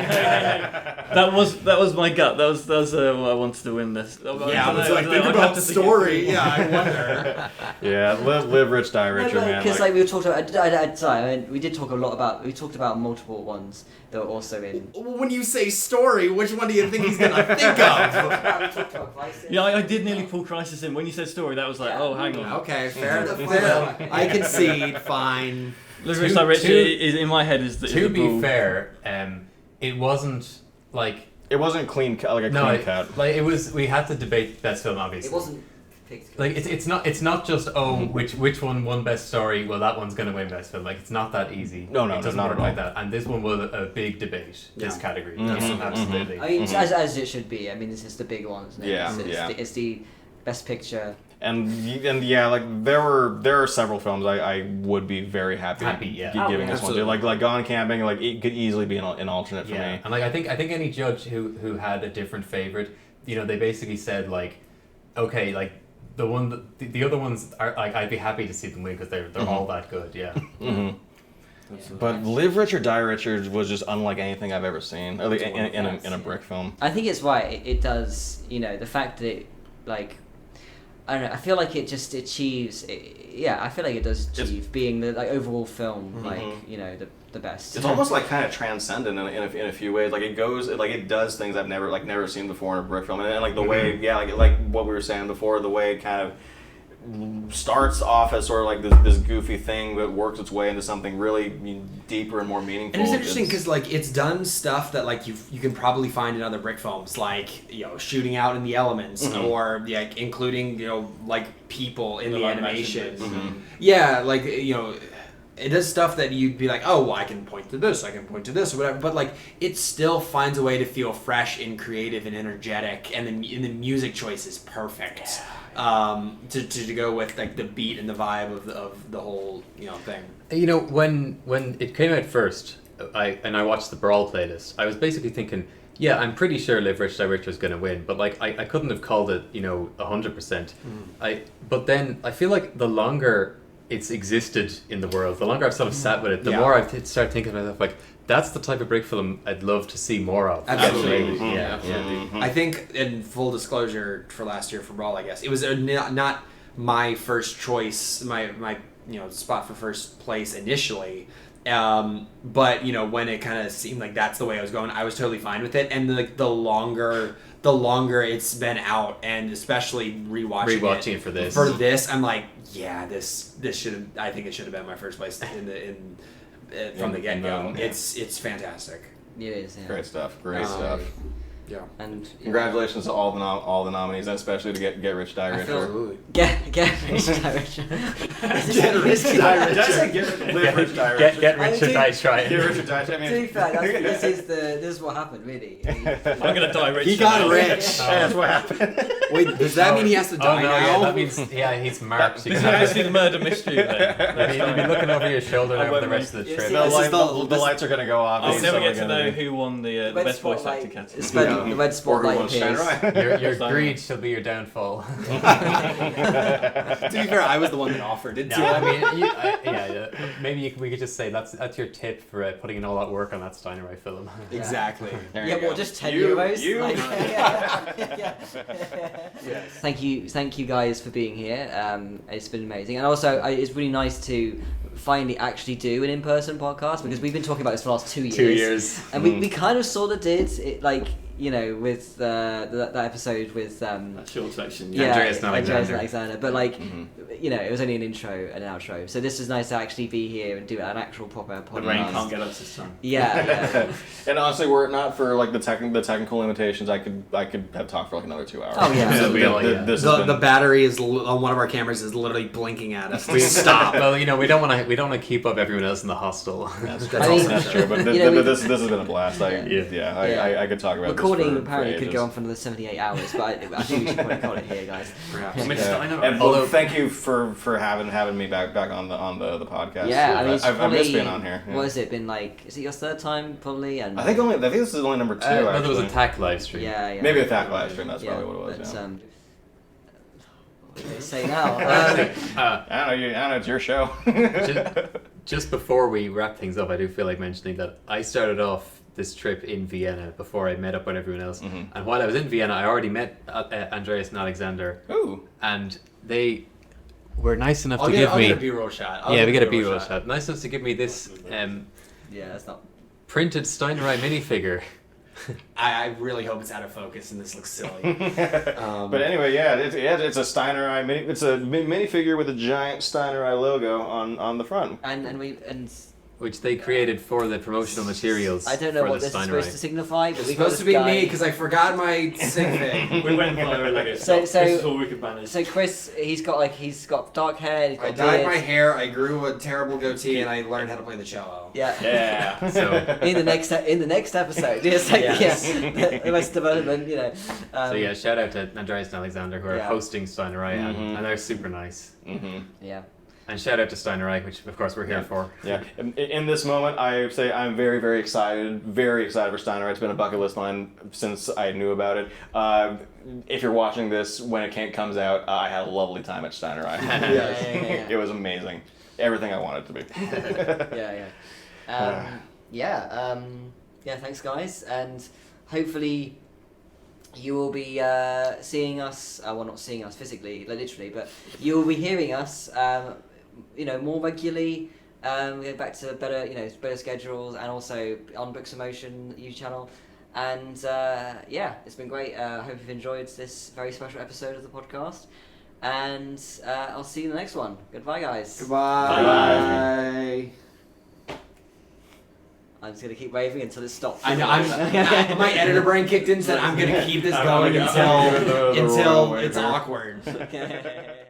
That was my gut. That was what I wanted to win this. Yeah, it's like think about story. Yeah, I wonder. Yeah, live rich, die richer, man. Because like we were talking about, sorry, I mean, we did talk a lot about. We talked about multiple ones that were also in. When you say story, which one do you think he's gonna think of? Yeah, I did nearly pull Crisis in. When you said story, that was like, oh, hang on. Okay, fair enough. I concede. Fine. Live Rich, Die Richer is in my head is the. To be fair, it wasn't like. It wasn't clean cut, like a clean cut. Like it was. We had to debate best film, obviously. It wasn't picked. Like it's not just which one won best story. Well, that one's gonna win best film. Like it's not that easy. No, it doesn't not work at all. like that. And this one was a big debate. This category, absolutely. I mean, as it should be. I mean, this is the big one, isn't it? Yeah, It's the best picture. And yeah, like there are several films I would be very happy giving this one to. Like Gone Camping, like it could easily be an alternate for me. And like I think any judge who had a different favorite, you know, they basically said like, okay, like the one that, the other ones are like I'd be happy to see them win because they're all that good. Yeah. But Live Rich or Die Richer was just unlike anything I've ever seen in a brick film. I think it's right. It does. You know, the fact that it, like. I don't know. I feel like it just achieves. I feel like it does achieve being the like overall film, like you know, the best. It's almost like kind of transcendent in a few ways. Like it does things I've never seen before in a brick film, and like the way like what we were saying before, the way it kind of starts off as sort of like this goofy thing that works its way into something really deeper and more meaningful. And it's interesting because like it's done stuff that like you can probably find in other brick films, like shooting out in the elements or like including like people in the animation. Yeah, like it does stuff that you'd be like, oh, well, I can point to this, or whatever. But like, it still finds a way to feel fresh and creative and energetic, and the music choice is perfect. To go with like the beat and the vibe of the whole thing. When it came out first, I watched the Brawl playlist. I was basically thinking, yeah, I'm pretty sure Live Rich, Die Richer is going to win, but like I couldn't have called it 100%. But then I feel like the longer it's existed in the world, the longer I've sort of sat with it, the more I've started thinking to myself, like, that's the type of brick film I'd love to see more of. Absolutely. Yeah. I think, in full disclosure, for last year for Brawl, I guess it was not my first choice, my spot for first place initially. But when it kind of seemed like that's the way I was going, I was totally fine with it. And the longer it's been out, and especially rewatching it for this, I'm like, yeah, this should, I think it should have been my first place from the get go. It's fantastic. It is. Yeah. Great stuff. Great stuff. Yeah. And congratulations to all the nominees, and especially to Get Rich Die Richer. Absolutely. Get Rich Die Richer. Get Rich Die Richer. Get Rich Die Richer. Get Richard Die Trying. Get Richard Die Trying. To be fair, this is what happened, really. I'm gonna die rich. He got rich. That's what happened. Wait, does that mean he has to die now? Yeah, that means he's marked. This is actually the murder mystery then. You'll be looking over your shoulder now for the rest of the trip. The lights are gonna go off. I'll never get to know who won the best voice acting category. The red spotlight appears. Your greed shall be your downfall. To be fair, I was the one that offered it. No, I mean, maybe we could just say that's your tip for putting in all that work on that Steinerei film. Exactly. Well, just 10 euros. Yes. Thank you guys for being here. It's been amazing, and also it's really nice to finally actually do an in-person podcast, because we've been talking about this for the last 2 years. 2 years, and we kind of sort of did it, like, with that episode with that short section. Andreas and Alexander. But it was only an intro and an outro. So this is nice to actually be here and do an actual proper podcast. The rain can't get us this time. Yeah. And honestly, were it not for the technical limitations, I could have talked for another 2 hours. Oh yeah. The battery is on one of our cameras is literally blinking at us. Stop. Well, we don't want to keep up everyone else in the hostel. That's true. But this has been a blast. I could talk about recording. This apparently could go on for another 78 hours, but I think we should probably call it here, guys. Perhaps. And thank you for having me back on the podcast. Yeah, I mean, I've missed being on here. What has it been like? Is it your third time probably? And I think this is only number 2. No, there was a TAC live stream. Yeah. Maybe a TAC live stream. That's probably what it was. But, what do they say now? I don't know. It's your show. Just before we wrap things up, I do feel like mentioning that I started off this trip in Vienna before I met up with everyone else. Mm-hmm. And while I was in Vienna, I already met Andreas and Alexander. Ooh. And they were nice enough to give me... I'll get a B-roll shot. We get a B-roll shot. Nice enough to give me this that's not... printed Steinerei minifigure. I really hope it's out of focus and this looks silly. But anyway, it's a Steinerei mini. It's a minifigure with a giant Steinerei logo on the front. And which they created for the promotional materials. I don't know what this is supposed to signify, but it's supposed to be me because I forgot my sig thing. We went via Lego. So this is all we could manage. So Chris, he's got dark hair. He's got I dyed my hair. I grew a terrible goatee, and I learned how to play the cello. Yeah. So in the next episode, the West development, So shout out to Andreas and Alexander who are hosting Steinerei, and they're super nice. Mm-hmm. Yeah. And shout out to Steinerei, which of course we're here for. Yeah. In this moment, I say I'm very, very excited for Steinerei. It's been a bucket list line since I knew about it. If you're watching this when it comes out, I had a lovely time at Steinerei. Yeah. It was amazing. Everything I wanted it to be. Thanks guys, and hopefully you will be seeing us. Well, not seeing us physically, literally, but you will be hearing us. More regularly. We go back to better schedules, and also on Books in Motion YouTube channel. And it's been great. I hope you've enjoyed this very special episode of the podcast. And I'll see you in the next one. Goodbye, guys. Goodbye. Bye. I'm just gonna keep waving until it stops. I know. My editor brain kicked in and said I'm gonna keep this going until it's awkward. Okay.